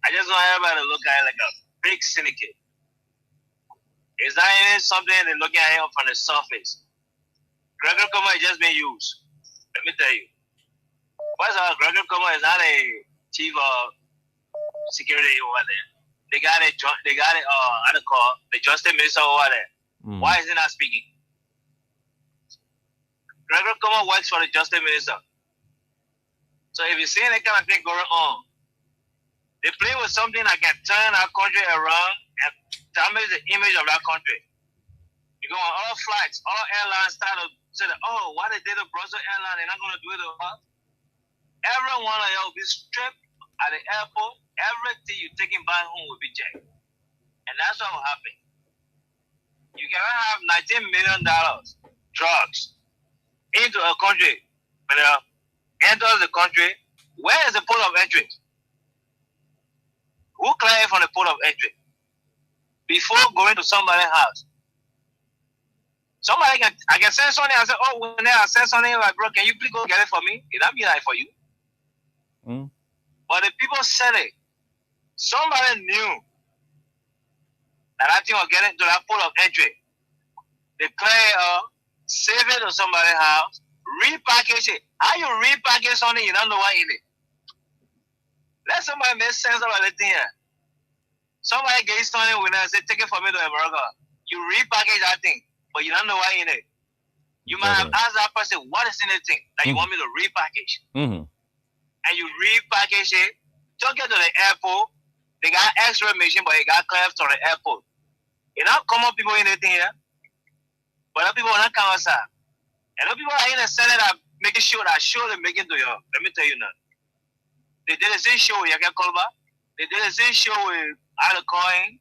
[SPEAKER 17] I just want everybody to look at it like a big syndicate. It's not even something they're looking at it from the surface. Gregory Coma is just being used. Let me tell you. First of all, Gregory Coma is not a chief of security over there. They got it, how to call the justice minister over there. Why is he not speaking? Gregory Coma works for the justice minister. So if you see that kind of thing going on, they play with something that can turn our country around and damage the image of that country. You go on all flights, all airlines start to say that, oh, why they did the Brussels airline, they're not going to do it to us. Everyone of y'all will be stripped at the airport. Everything you're taking back home will be jacked. And that's what will happen. You cannot have $19 million drugs into a country, enters the country. Where is the port of entry? Who cleared from the port of entry? Before going to somebody's house. I can send something and say, oh, when I send something like, bro, can you please go get it for me? It not be like for you. But the people said it. Somebody knew that thing was getting to that port of entry. They clear save it to somebody's house, repackage it. How you repackage something you don't know what in it? Let somebody make sense about the thing here. Somebody get something with us, say, take it for me to America. You repackage that thing, but you don't know what in it. You might have asked that person, what is in the thing that you want me to repackage? And you repackage it, took it to the airport. They got X-ray machine, but it got cleared to the airport. You know, common people in the thing here, but other people are not coming outside. And other people are in the Senate that making sure that they're making to you. Let me tell you now. They did the same show with Yaka Kolba. They did the same show with Al Coin,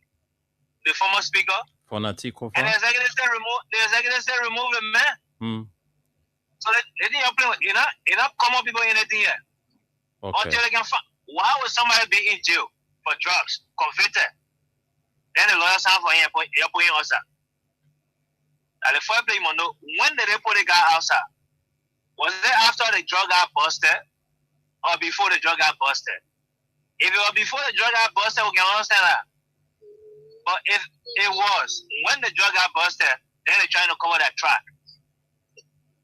[SPEAKER 17] the former speaker. And the executive said remove the man. So they think you're playing with, you know, common people in the thing here. Until they can find, why would somebody be in jail for drugs, convicted? Then the lawyer signed for him, you're putting outside. And the first place you know, when did they put the guy outside? Was it after the drug got busted or before the drug got busted? If it was before the drug got busted, we can understand that. But if it was when the drug got busted, then they're trying to cover that track.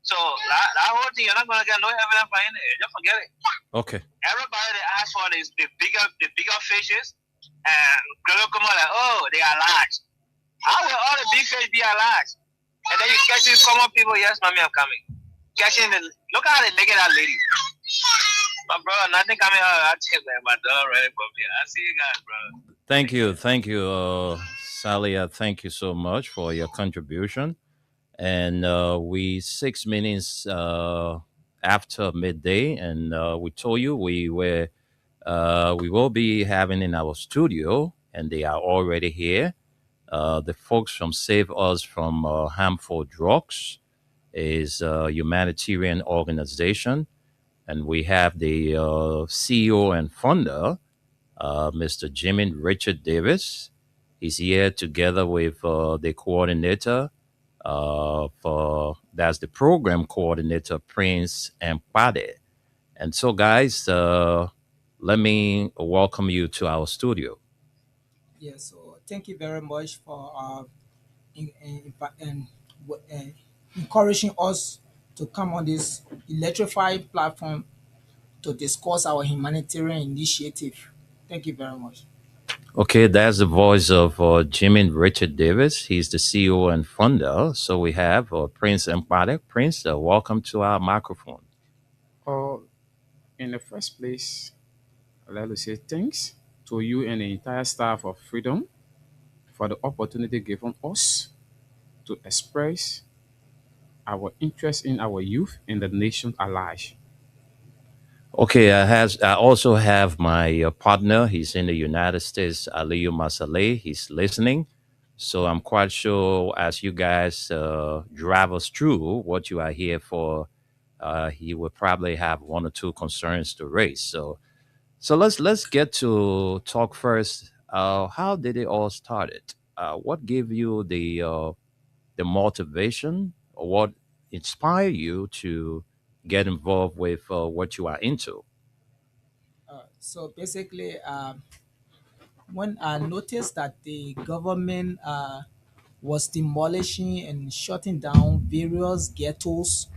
[SPEAKER 17] So that whole thing, you're not gonna get no evidence for it. Just forget it.
[SPEAKER 8] Okay.
[SPEAKER 17] Everybody they ask for is the bigger fishes, and they'll come out like, oh, they are large. How will all the big fish be alive? And then you catching common people, yes, mommy, I'm coming. Catching the, look how they naked that lady. My brother, nothing coming out of that chip, man. My dog ready for me. I see you guys, bro.
[SPEAKER 8] Thank you, Salia. Thank you so much for your contribution. And we 6 minutes after midday, and we told you we will be having in our studio, and they are already here. The folks from Save Us from Harmful Drugs is a humanitarian organization, and we have the CEO and founder, Mr. Jimmy Richard Davis. He's here together with the coordinator for that's the program coordinator, Prince and Pade. And so, guys, let me welcome you to our studio.
[SPEAKER 18] Yes, so thank you very much for in, uh, encouraging us to come on this electrified platform to discuss our humanitarian initiative. Thank you very much.
[SPEAKER 8] Okay, that's the voice of Jimmy Richard Davis. He's the CEO and founder. So we have Prince Empire. Prince, welcome to our microphone.
[SPEAKER 19] Or in the first place, I'd like to say thanks to you and the entire staff of Freedom for the opportunity given us to express our interest in our youth and the nation at large.
[SPEAKER 8] Okay, I also have my partner. He's in the United States, Aliyu Masale. He's listening. So I'm quite sure as you guys drive us through what you are here for, he will probably have one or two concerns to raise. So let's get to talk first. How did it all started? What gave you the motivation, or what inspired you to get involved with what you are into?
[SPEAKER 18] So basically, when I noticed that the government was demolishing and shutting down various ghettos,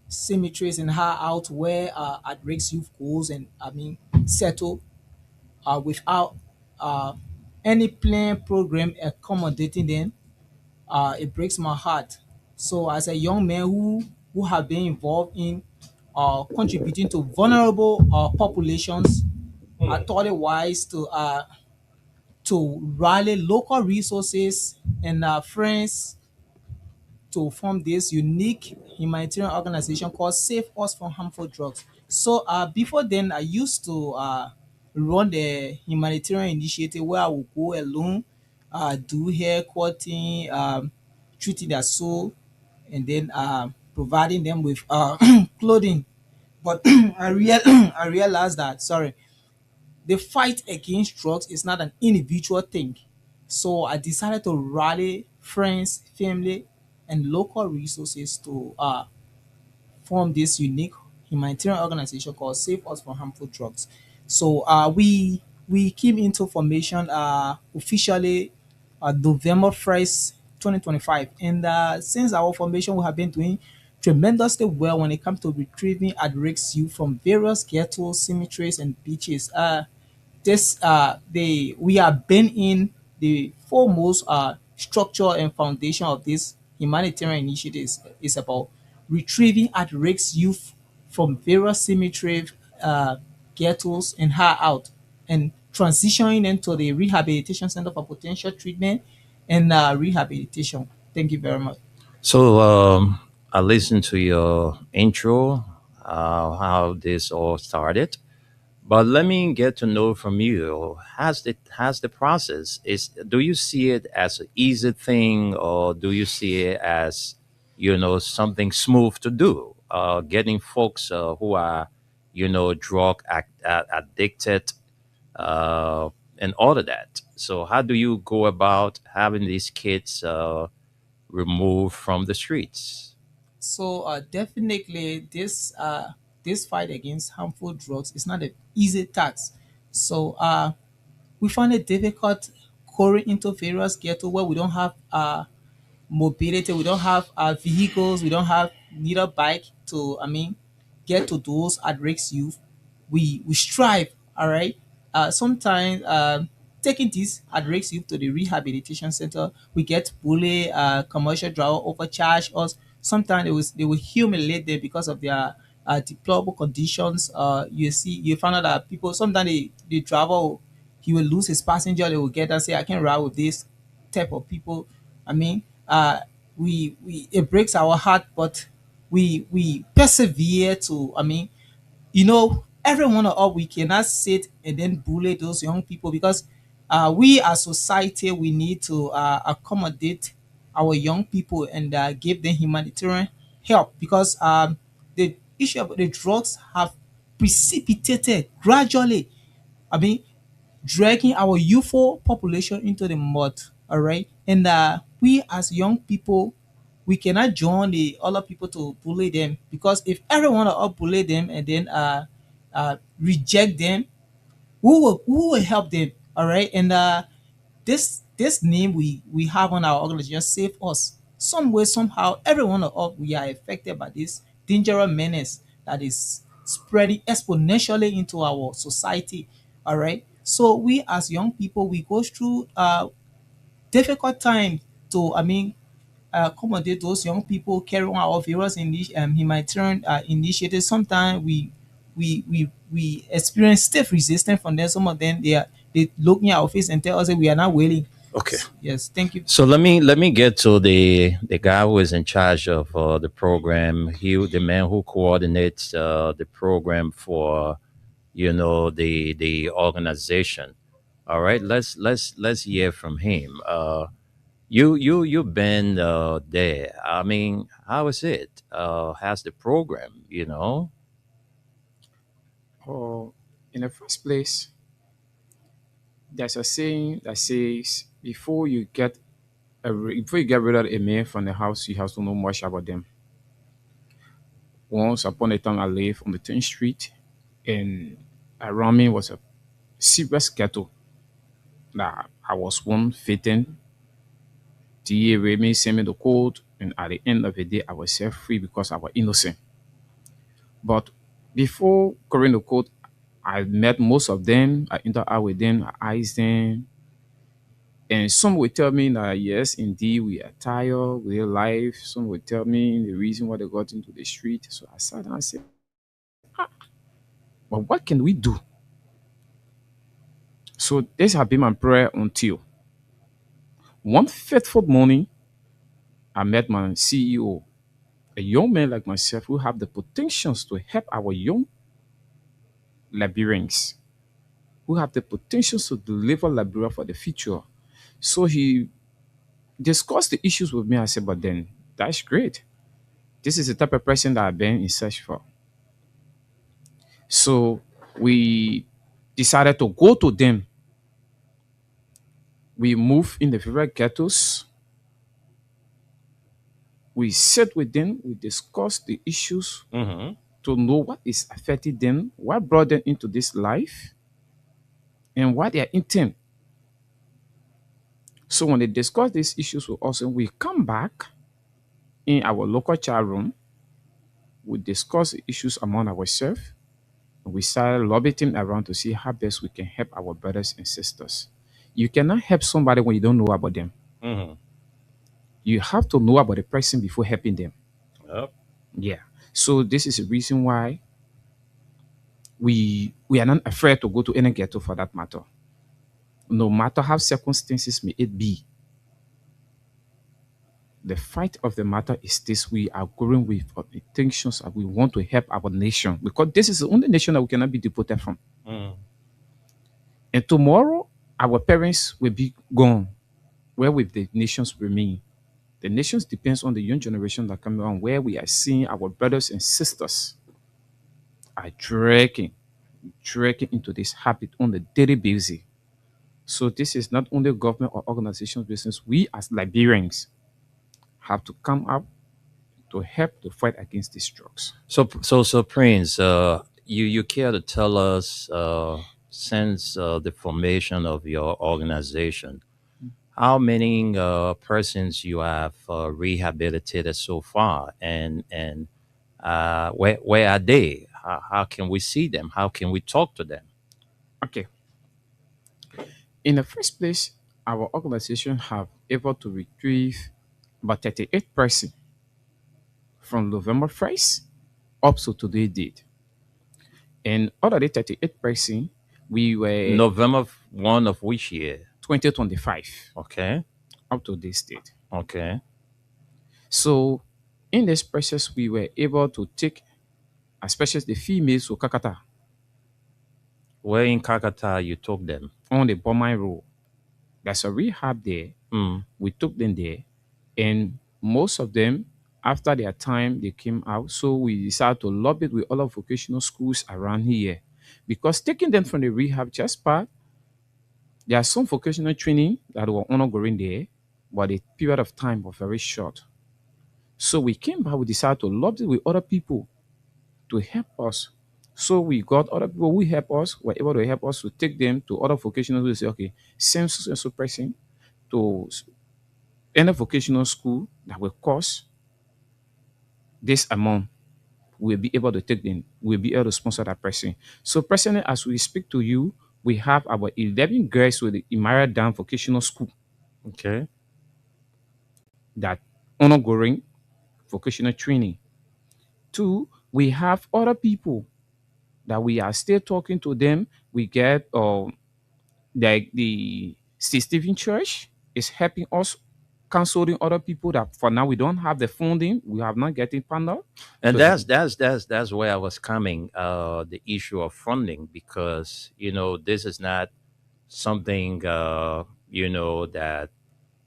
[SPEAKER 18] cemeteries, and how out where at-risk youth goes and settle without uh, any plan program accommodating them, it breaks my heart. So as a young man who have been involved in contributing to vulnerable populations, I thought it wise to rally local resources and friends to form this unique humanitarian organization called Save Us from Harmful Drugs. So before then, I used to run the humanitarian initiative where I would go alone, do hair cutting, treating their soul, and then providing them with clothing. But I realized that, sorry, the fight against drugs is not an individual thing. So I decided to rally friends, family, and local resources to form this unique humanitarian organization called Save Us from Harmful Drugs. So we came into formation officially November 1st, 2025. And since our formation, we have been doing tremendously well when it comes to retrieving at-risk youth from various ghettos, cemeteries, and beaches. This the we have been in the foremost structure and foundation of this humanitarian initiatives is about retrieving at-risk youth from various cemetery ghettos and her out and transitioning them to the rehabilitation center for potential treatment and rehabilitation. Thank you very much.
[SPEAKER 8] So I listened to your intro, how this all started. But let me get to know from you. Has the process is? Do you see it as an easy thing, or do you see it as something smooth to do? Getting folks who are addicted and all of that. So how do you go about having these kids removed from the streets?
[SPEAKER 18] So definitely this fight against harmful drugs is not an easy task. So we find it difficult going into various ghetto where we don't have mobility, we don't have vehicles, we don't have neither bike to get to those at risk youth. We strive, all right. Sometimes taking these at-risk youth to the rehabilitation center. We get bully, commercial driver overcharge us. Sometimes they will humiliate them because of their deplorable conditions. You find out that people sometimes the driver he will lose his passenger. They will get and say, "I can't ride with this type of people." I mean, we it breaks our heart, but we persevere to. I mean, every one of us we cannot sit and then bully those young people because we as society we need to accommodate our young people and give them humanitarian help because the issue of the drugs have precipitated gradually. I mean, dragging our youthful population into the mud. All right, and we as young people, we cannot join the other people to bully them because if everyone of us bully them and then reject them, who will help them? All right, and this name we have on our organization save us. Some way somehow, every one of us we are affected by this dangerous menace that is spreading exponentially into our society. All right, so we as young people we go through difficult time to accommodate those young people carry on our various humanitarian initiatives. Sometimes we experience stiff resistance from them. Some of them they look in our face and tell us that we are not willing.
[SPEAKER 8] Okay.
[SPEAKER 18] Yes, thank you.
[SPEAKER 8] So let me get to the guy who is in charge of the program. The man who coordinates the program for the organization. All right, let's hear from him. You've been there. I mean, how is it? How's the program?
[SPEAKER 19] Or in the first place, there's a saying that says before you get rid of a man from the house, you have to know much about them. Once upon a time, I lived on the 10th Street, and around me was a serious ghetto that I was one fitting. The me sent me the code, and at the end of the day, I was set free because I was innocent. But before going the code, I met most of them. I interact with them. I eyes them. And some will tell me that yes, indeed, we are tired with life. Some will tell me the reason why they got into the street. So I sat down and said, "But what can we do?" So this has been my prayer until one fateful morning, I met my CEO, a young man like myself who have the potentials to help our young Liberians, who have the potentials to deliver Liberia for the future. So he discussed the issues with me. I said, "But then that's great. This is the type of person that I've been in search for." So we decided to go to them. We move in the favorite ghettos. We sit with them. We discuss the issues
[SPEAKER 8] Mm-hmm.
[SPEAKER 19] to know what is affecting them, what brought them into this life, and what their intent. So when they discuss these issues with us, we come back in our local chat room. We discuss the issues among ourselves. And we start lobbying around to see how best we can help our brothers and sisters. You cannot help somebody when you don't know about them.
[SPEAKER 8] Mm-hmm.
[SPEAKER 19] You have to know about the person before helping them.
[SPEAKER 8] Yep.
[SPEAKER 19] Yeah. So this is the reason why we are not afraid to go to any ghetto for that matter. No matter how circumstances may it be. The fight of the matter is this: we are going with intentions that we want to help our nation because this is the only nation that we cannot be deported from.
[SPEAKER 8] Mm.
[SPEAKER 19] And tomorrow, our parents will be gone. Where will the nations remain? The nations depends on the young generation that come on, where we are seeing our brothers and sisters are dragging into this habit on the daily basis. So this is not only government or organizations business. We as Liberians have to come up to help to fight against these drugs.
[SPEAKER 8] So Prince, you care to tell us since the formation of your organization, how many persons you have rehabilitated so far, and where are they? How can we see them? How can we talk to them?
[SPEAKER 19] Okay. In the first place, our organization have able to retrieve about 38 person from November 1st up to today date. And out of the 38 person, we were
[SPEAKER 8] November 1 of which year?
[SPEAKER 19] 2025
[SPEAKER 8] Okay.
[SPEAKER 19] up to this date.
[SPEAKER 8] Okay.
[SPEAKER 19] So in this process, we were able to take, especially the females to Kakata
[SPEAKER 8] Where in Kakata you took them?
[SPEAKER 19] on the Bomai Road. There's a rehab there.
[SPEAKER 8] Mm.
[SPEAKER 19] We took them there, and most of them, after their time, they came out. So we decided to lobby with all of vocational schools around here, because taking them from the rehab just part, there are some vocational training that were ongoing there, but the period of time was very short. So we came back, we decided to lobby with other people to help us. So we got other people who help us, were able to help us to take them to other vocational schools. Say, okay, send so and so person to any vocational school that will cost this amount. We'll be able to take them, we'll be able to sponsor that person. So personally, as we speak to you, we have about 11 girls with the Imara Dam Vocational School
[SPEAKER 8] Okay.
[SPEAKER 19] that ongoing vocational training. Two, we have other people that we are still talking to them. We get like the St. Stephen Church is helping us counseling other people that for now we don't have the funding, we have not getting panel.
[SPEAKER 8] And
[SPEAKER 19] So
[SPEAKER 8] that's where I was coming, the issue of funding, because this is not something that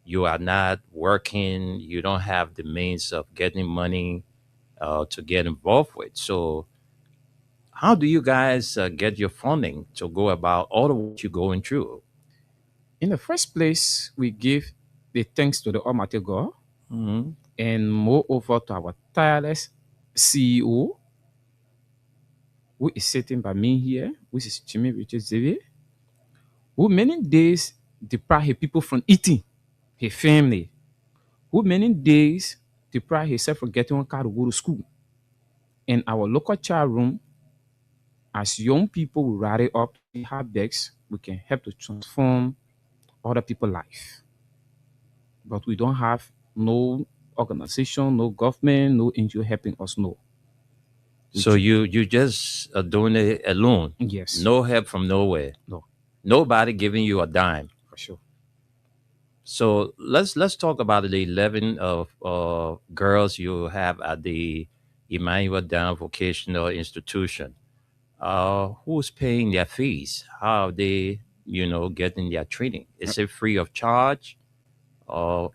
[SPEAKER 8] you are not working, you don't have the means of getting money to get involved with. So how do you guys get your funding to go about all of what you're going through?
[SPEAKER 19] in the first place, we give the thanks to the Almighty God,
[SPEAKER 8] Mhm.
[SPEAKER 19] and moreover to our tireless CEO, who is sitting by me here, which is Jimmy Richard Xavier, who many days deprive his people from eating, his family, who many days deprive himself from getting one car to go to school. In our local child room, as young people we rally up, we have bags, we can help to transform other people's life. But we don't have no organization, no government, no NGO helping us, no.
[SPEAKER 8] So you just are doing it alone?
[SPEAKER 19] Yes.
[SPEAKER 8] No help from nowhere?
[SPEAKER 19] No.
[SPEAKER 8] Nobody giving you a dime?
[SPEAKER 19] For sure.
[SPEAKER 8] So let's talk about the 11 of girls you have at the Emmanuel Down Vocational Institution. Who's paying their fees? How are they, getting their training? Is it free of charge, or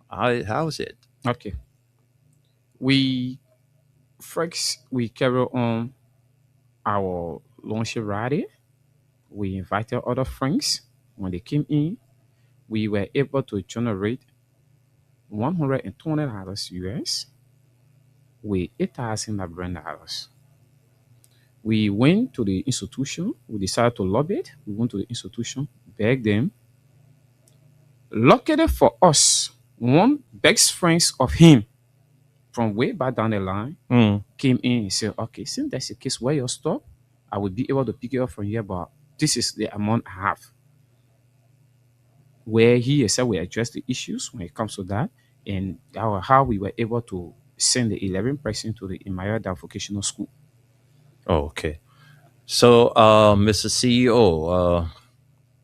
[SPEAKER 8] how is it?
[SPEAKER 19] Okay. We carry on our launch rally. We invited other friends. When they came in, we were able to generate $120 US with $8,000. We went to the institution. We decided to lobby it. We went to the institution, begged them. Luckily for us, one best friends of him from way back down the line came in and said, okay, since that's the case where you stop, I will be able to pick it up from here, but this is the amount I have. Where he said we address the issues when it comes to that, and how we were able to send the 11 person to the Imayada Vocational School.
[SPEAKER 8] Oh, okay. So, Mr.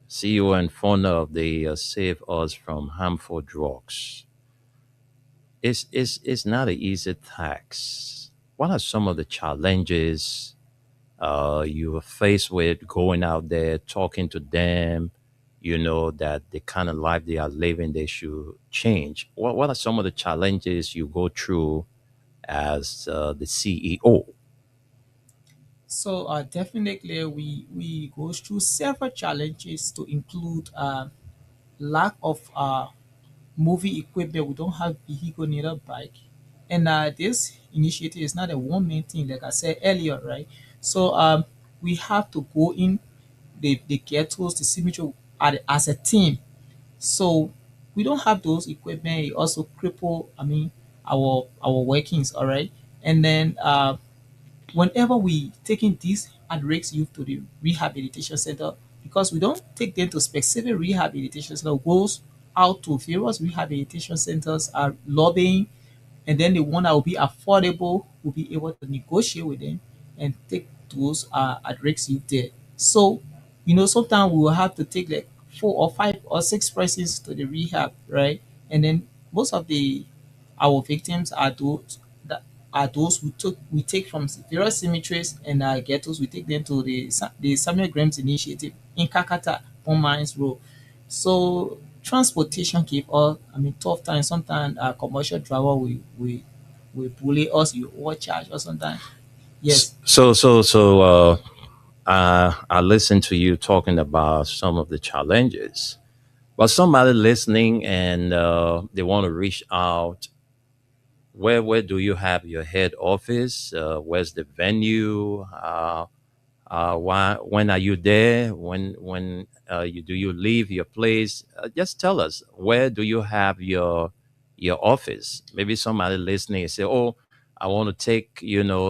[SPEAKER 8] CEO and founder of the Save Us from Harmful Drugs, it's not an easy task. What are some of the challenges you are faced with going out there, talking to them, that the kind of life they are living, they should change? What are some of the challenges you go through as the CEO?
[SPEAKER 18] So definitely we go through several challenges to include lack of movie equipment. We don't have vehicle neither bike. And this initiative is not a one man thing, like I said earlier, right? So we have to go in the ghettos, the cemetery as a team. So we don't have those equipment. It also cripple, I mean, our workings, all right? And then whenever we taking these at risk youth to the rehabilitation center, because we don't take them to specific rehabilitation center. Goes out to various rehabilitation centers are lobbying, and then the one that will be affordable will be able to negotiate with them and take those at risk youth there. So, sometimes we will have to take like 4 or 5 or 6 persons to the rehab, right? And then most of the our victims are those we take from various cemeteries and ghettos. We take them to the Samuel Grahams Initiative in Kakata, Pond Mines Road. So transportation give us, tough times. Sometimes commercial driver will bully us, you overcharge us sometimes. Yes.
[SPEAKER 8] I listened to you talking about some of the challenges, but somebody listening and they want to reach out. Where do you have your head office? Where's the venue? Why? When are you there? When you leave your place? Just tell us, where do you have your office? Maybe somebody listening and say, "Oh, I want to take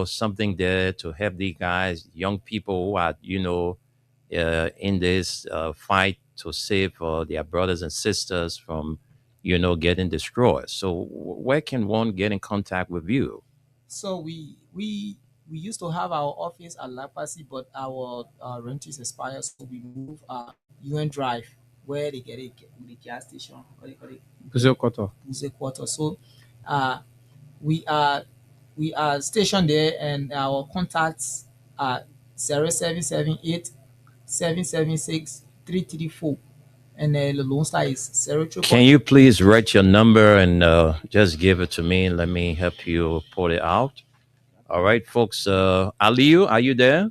[SPEAKER 8] something there to help these guys, young people who are in this fight to save their brothers and sisters from getting destroyed." So where can one get in contact with you?
[SPEAKER 18] So we used to have our office at La Pasi, but our rent is expired, so we move UN Drive, where they get it with the gas station. What they call it?
[SPEAKER 19] Brazil Quarter.
[SPEAKER 18] Buse Quarter. So uh, we are we are stationed there, and our contacts are 0778 776 334, and the loan star is 0
[SPEAKER 8] Can you please write your number and just give it to me and let me help you put it out? All right, folks. Aliyu, are you there?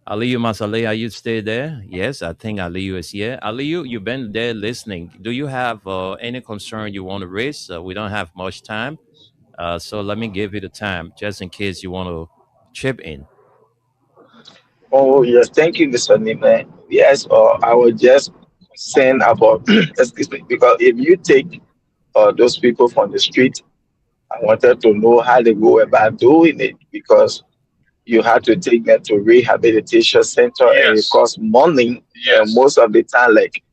[SPEAKER 8] Aliyu Masale, are you still there? Yes, I think Aliyu is here. Aliyu, you've been there listening. Do you have any concern you want to raise? We don't have much time. So let me give you the time just in case you want to chip in.
[SPEAKER 9] Oh, yes. Thank you, Mr. Nime. Yes, I was just saying about, excuse me, because if you take those people from the street, I wanted to know how they go about doing it because you had to take them to rehabilitation center and it costs money. And most of the time, like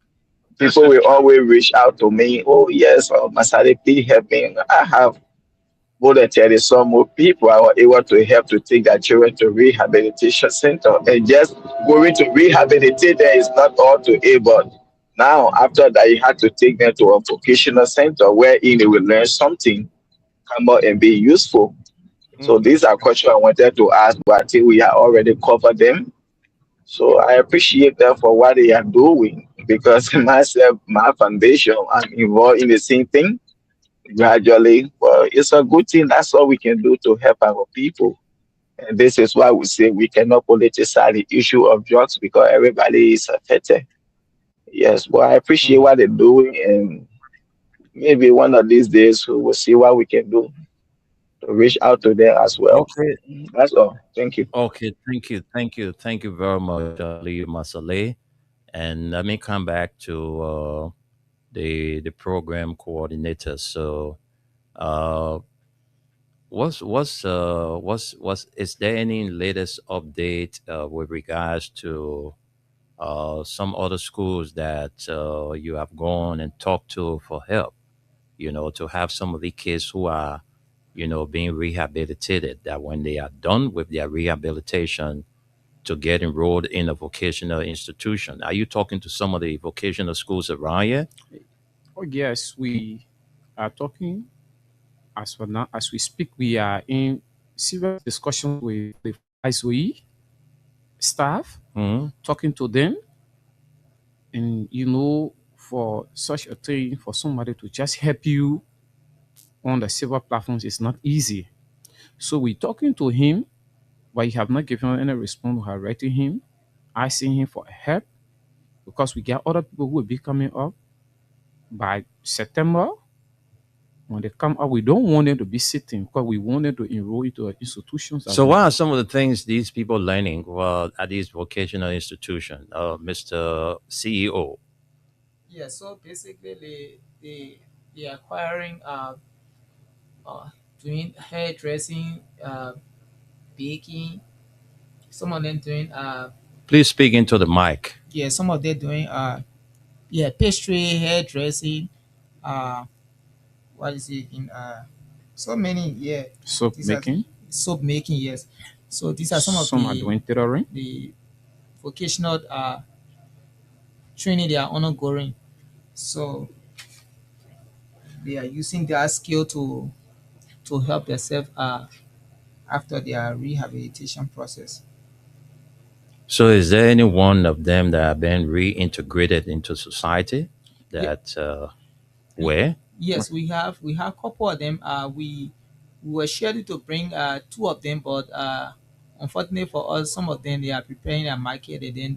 [SPEAKER 9] people will always reach out to me, oh, yes, Masari, please help me. I have volunteered some more people. I was able to help to take their children to rehabilitation center. And just going to rehabilitate there is not all to able. Now, after that, you had to take them to a vocational center wherein they will learn something, come out and be useful. So these are questions I wanted to ask, but I think we have already covered them. So I appreciate them for what they are doing because myself, my foundation, I'm involved in the same thing gradually. Well, it's a good thing. That's all we can do to help our people. And this is why we say we cannot politicize the issue of drugs because everybody is affected. Yes, but I appreciate what they're doing, and maybe one of these days we will see what we can do to reach out to them as well.
[SPEAKER 8] Okay.
[SPEAKER 9] That's all. Thank you.
[SPEAKER 8] Okay. Thank you very much, Leo Masale. And let me come back to the program coordinator. So, uh, what's is there any latest update with regards to some other schools that you have gone and talked to for help? To have some of the kids who are being rehabilitated, that when they are done with their rehabilitation, to get enrolled in a vocational institution. Are you talking to some of the vocational schools around here?
[SPEAKER 19] Oh, yes, we are talking as for now. As we speak, we are in serious discussion with the ISOE staff,
[SPEAKER 8] Mhm.
[SPEAKER 19] talking to them. And, for such a thing, for somebody to just help you on the silver platforms is not easy. So we're talking to him, but he have not given any response. We have written him, asking him for help because we get other people who will be coming up by September. When they come up, we don't want them to be sitting because we want them to enroll into institutions as
[SPEAKER 8] So,
[SPEAKER 19] well.
[SPEAKER 8] what are some of the things these people learning at these vocational institutions, Mr. CEO?
[SPEAKER 18] Yeah, so basically they acquiring uh doing hairdressing, baking, some of them doing
[SPEAKER 8] Please speak into the mic.
[SPEAKER 18] Yeah, some of them doing yeah, pastry, hairdressing, uh what is it in so many, yeah.
[SPEAKER 19] Soap
[SPEAKER 18] These are
[SPEAKER 19] making.
[SPEAKER 18] soap making, yes. So these are some of
[SPEAKER 19] Some are doing tailoring.
[SPEAKER 18] the vocational training they are undergoing. So they are using their skill to help themselves after their rehabilitation process.
[SPEAKER 8] So, is there any one of them that have been reintegrated into society
[SPEAKER 18] Yeah,
[SPEAKER 8] that were?
[SPEAKER 18] yes, we have a couple of them. We were scheduled to bring two of them, but unfortunately for us, some of them they are preparing a market, and then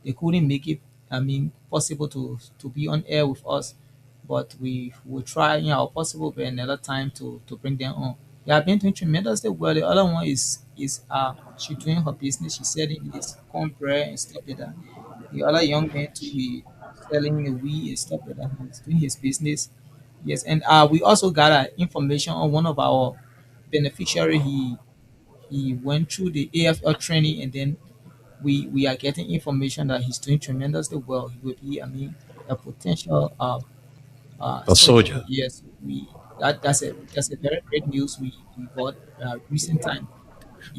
[SPEAKER 18] they couldn't make it. I mean, possible to be on air with us, but we will try our possible way another time to bring them on. They have been doing tremendously well. The other one is she doing her business. She's selling this cornbread and stuff like that. The other young man too, he selling the weed and stuff like that. He's doing his business. Yes, and we also got information on one of our beneficiary. He went through the AFL training, and then we are getting information that he's doing tremendously well. He will be, I mean, a potential
[SPEAKER 8] A
[SPEAKER 18] soldier.
[SPEAKER 8] soldier.
[SPEAKER 18] Yes, that's a very great news we got recent time.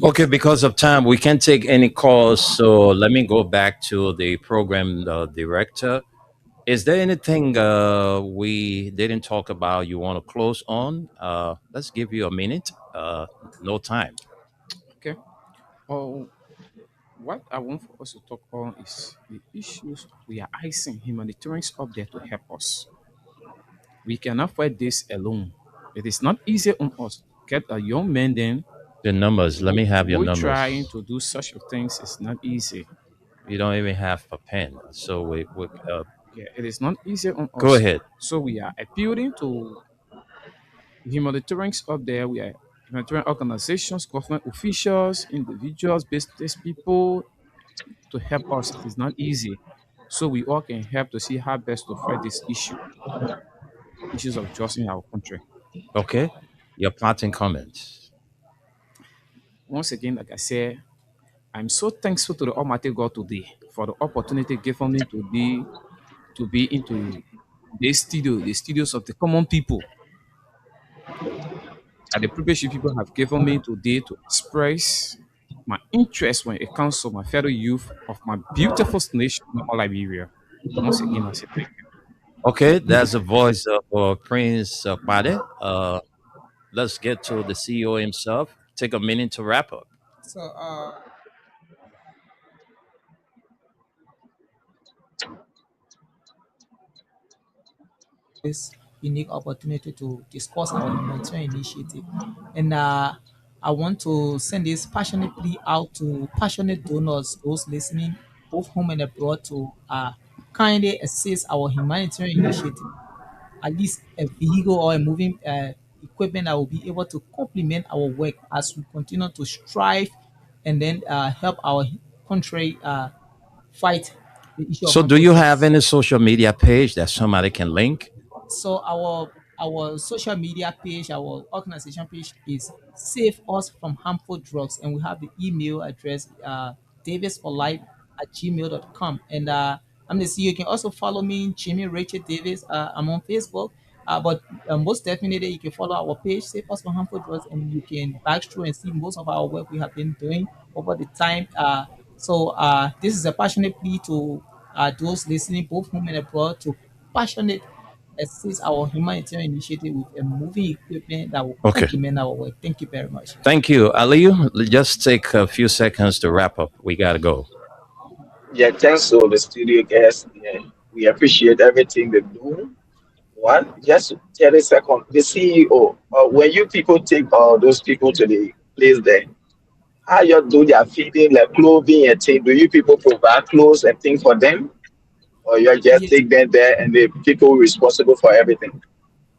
[SPEAKER 8] Okay,
[SPEAKER 18] Yes.
[SPEAKER 8] because of time, we can't take any calls. So let me go back to the program director. Is there anything we didn't talk about you want to close on? Let's give you a minute. No time.
[SPEAKER 19] Okay. Oh, what I want for us to talk on is the issues we are icing humanitarians up there to help us. We cannot fight this alone. It is not easy on us to get a young man then
[SPEAKER 8] The numbers. Let me have your
[SPEAKER 19] who trying
[SPEAKER 8] numbers.
[SPEAKER 19] to do such of things is not easy.
[SPEAKER 8] You don't even have a pen. So we
[SPEAKER 19] Yeah, it is not easy on
[SPEAKER 8] go
[SPEAKER 19] us.
[SPEAKER 8] ahead.
[SPEAKER 19] So we are appealing to humanitarians up there. We are humanitarian organizations, government officials, individuals, business people to help us. It is not easy. So we all can help to see how best to fight this issue, issues of justice in our country.
[SPEAKER 8] Okay. Your parting comments.
[SPEAKER 19] Once again, like I said, I'm so thankful to the Almighty God today for the opportunity given me to be into the studios of the common people, and the privilege you people have given me today to express my interest when it comes to my fellow youth of my beautiful nation, Liberia. Once again, I say thank you.
[SPEAKER 8] Okay, that's the voice of Prince Bade. Let's get to the CEO himself. Take a minute to wrap up.
[SPEAKER 18] So this unique opportunity to discuss our humanitarian initiative. And I want to send this passionately out to passionate donors, those listening, both home and abroad, to kindly assist our humanitarian initiative, at least a vehicle or a moving equipment that will be able to complement our work as we continue to strive and then help our country fight the issue of
[SPEAKER 8] So, do
[SPEAKER 18] harmful
[SPEAKER 8] you have
[SPEAKER 18] drugs.
[SPEAKER 8] any social media page that somebody can link?
[SPEAKER 18] So our social media page, our organization page is Save Us from Harmful Drugs, and we have the email address davisforlife@gmail.com. And I'm the CEO. You can also follow me, Jimmy Richard Davis. I'm on Facebook. But most definitely, you can follow our page, Save Us from Harmful Drugs, and you can back through and see most of our work we have been doing over the time. This is a passionate plea to those listening, both home and abroad, to passionate assist our humanitarian initiative with a moving equipment that will
[SPEAKER 8] Okay.
[SPEAKER 18] complement our work. Thank you very much.
[SPEAKER 8] Thank you, Aliyu. Just take a few seconds to wrap up. We gotta go.
[SPEAKER 9] Yeah, thanks to the studio guests. Yeah, we appreciate everything they do. One, just 30 seconds. The CEO, when you people take those people to the place there, how you do their feeding, like clothing and things? Do you people provide clothes and things for them? Or you just
[SPEAKER 18] Yes.
[SPEAKER 9] take them there and the people responsible for everything?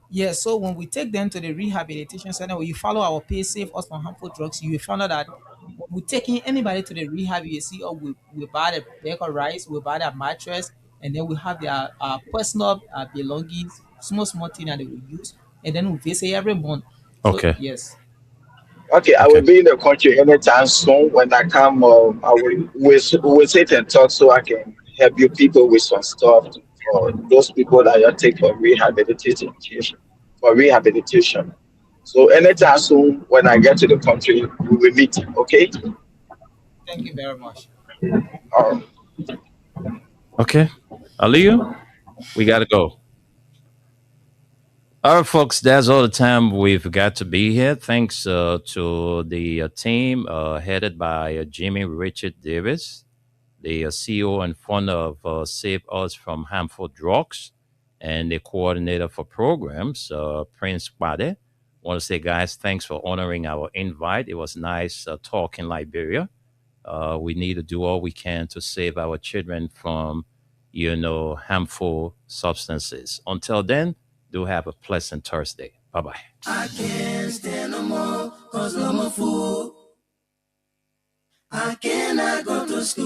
[SPEAKER 18] Yes, so when we take them to the rehabilitation center, when you follow our pay Save Us from Harmful Drugs, you will find out that when we taking anybody to the rehab, you see, oh, we buy the bag of rice, we buy their mattress, and then we have their personal belongings, small thing that they will use, and then we visit every month. So
[SPEAKER 8] Okay.
[SPEAKER 18] yes.
[SPEAKER 9] Okay, I will
[SPEAKER 8] Okay.
[SPEAKER 9] be in the country anytime soon. When I come, we'll sit and talk so I can help you people with some stuff for those people that you take for rehabilitation. So anytime soon, when I get to the country, we will meet. Okay.
[SPEAKER 18] Thank you very much.
[SPEAKER 9] Um,
[SPEAKER 8] Okay. Aliyu, we got to go. All right, folks, that's all the time we've got to be here. Thanks to the team headed by Jimmy Richard Davis, the CEO and founder of Save Us from Harmful Drugs, and the coordinator for programs, Prince Wade. Want to say, guys, thanks for honoring our invite. It was nice talk in Liberia. We need to do all we can to save our children from, harmful substances. Until then, do have a pleasant Thursday. Bye bye.
[SPEAKER 1] I can't stand no more, cause no more food. I cannot go to school.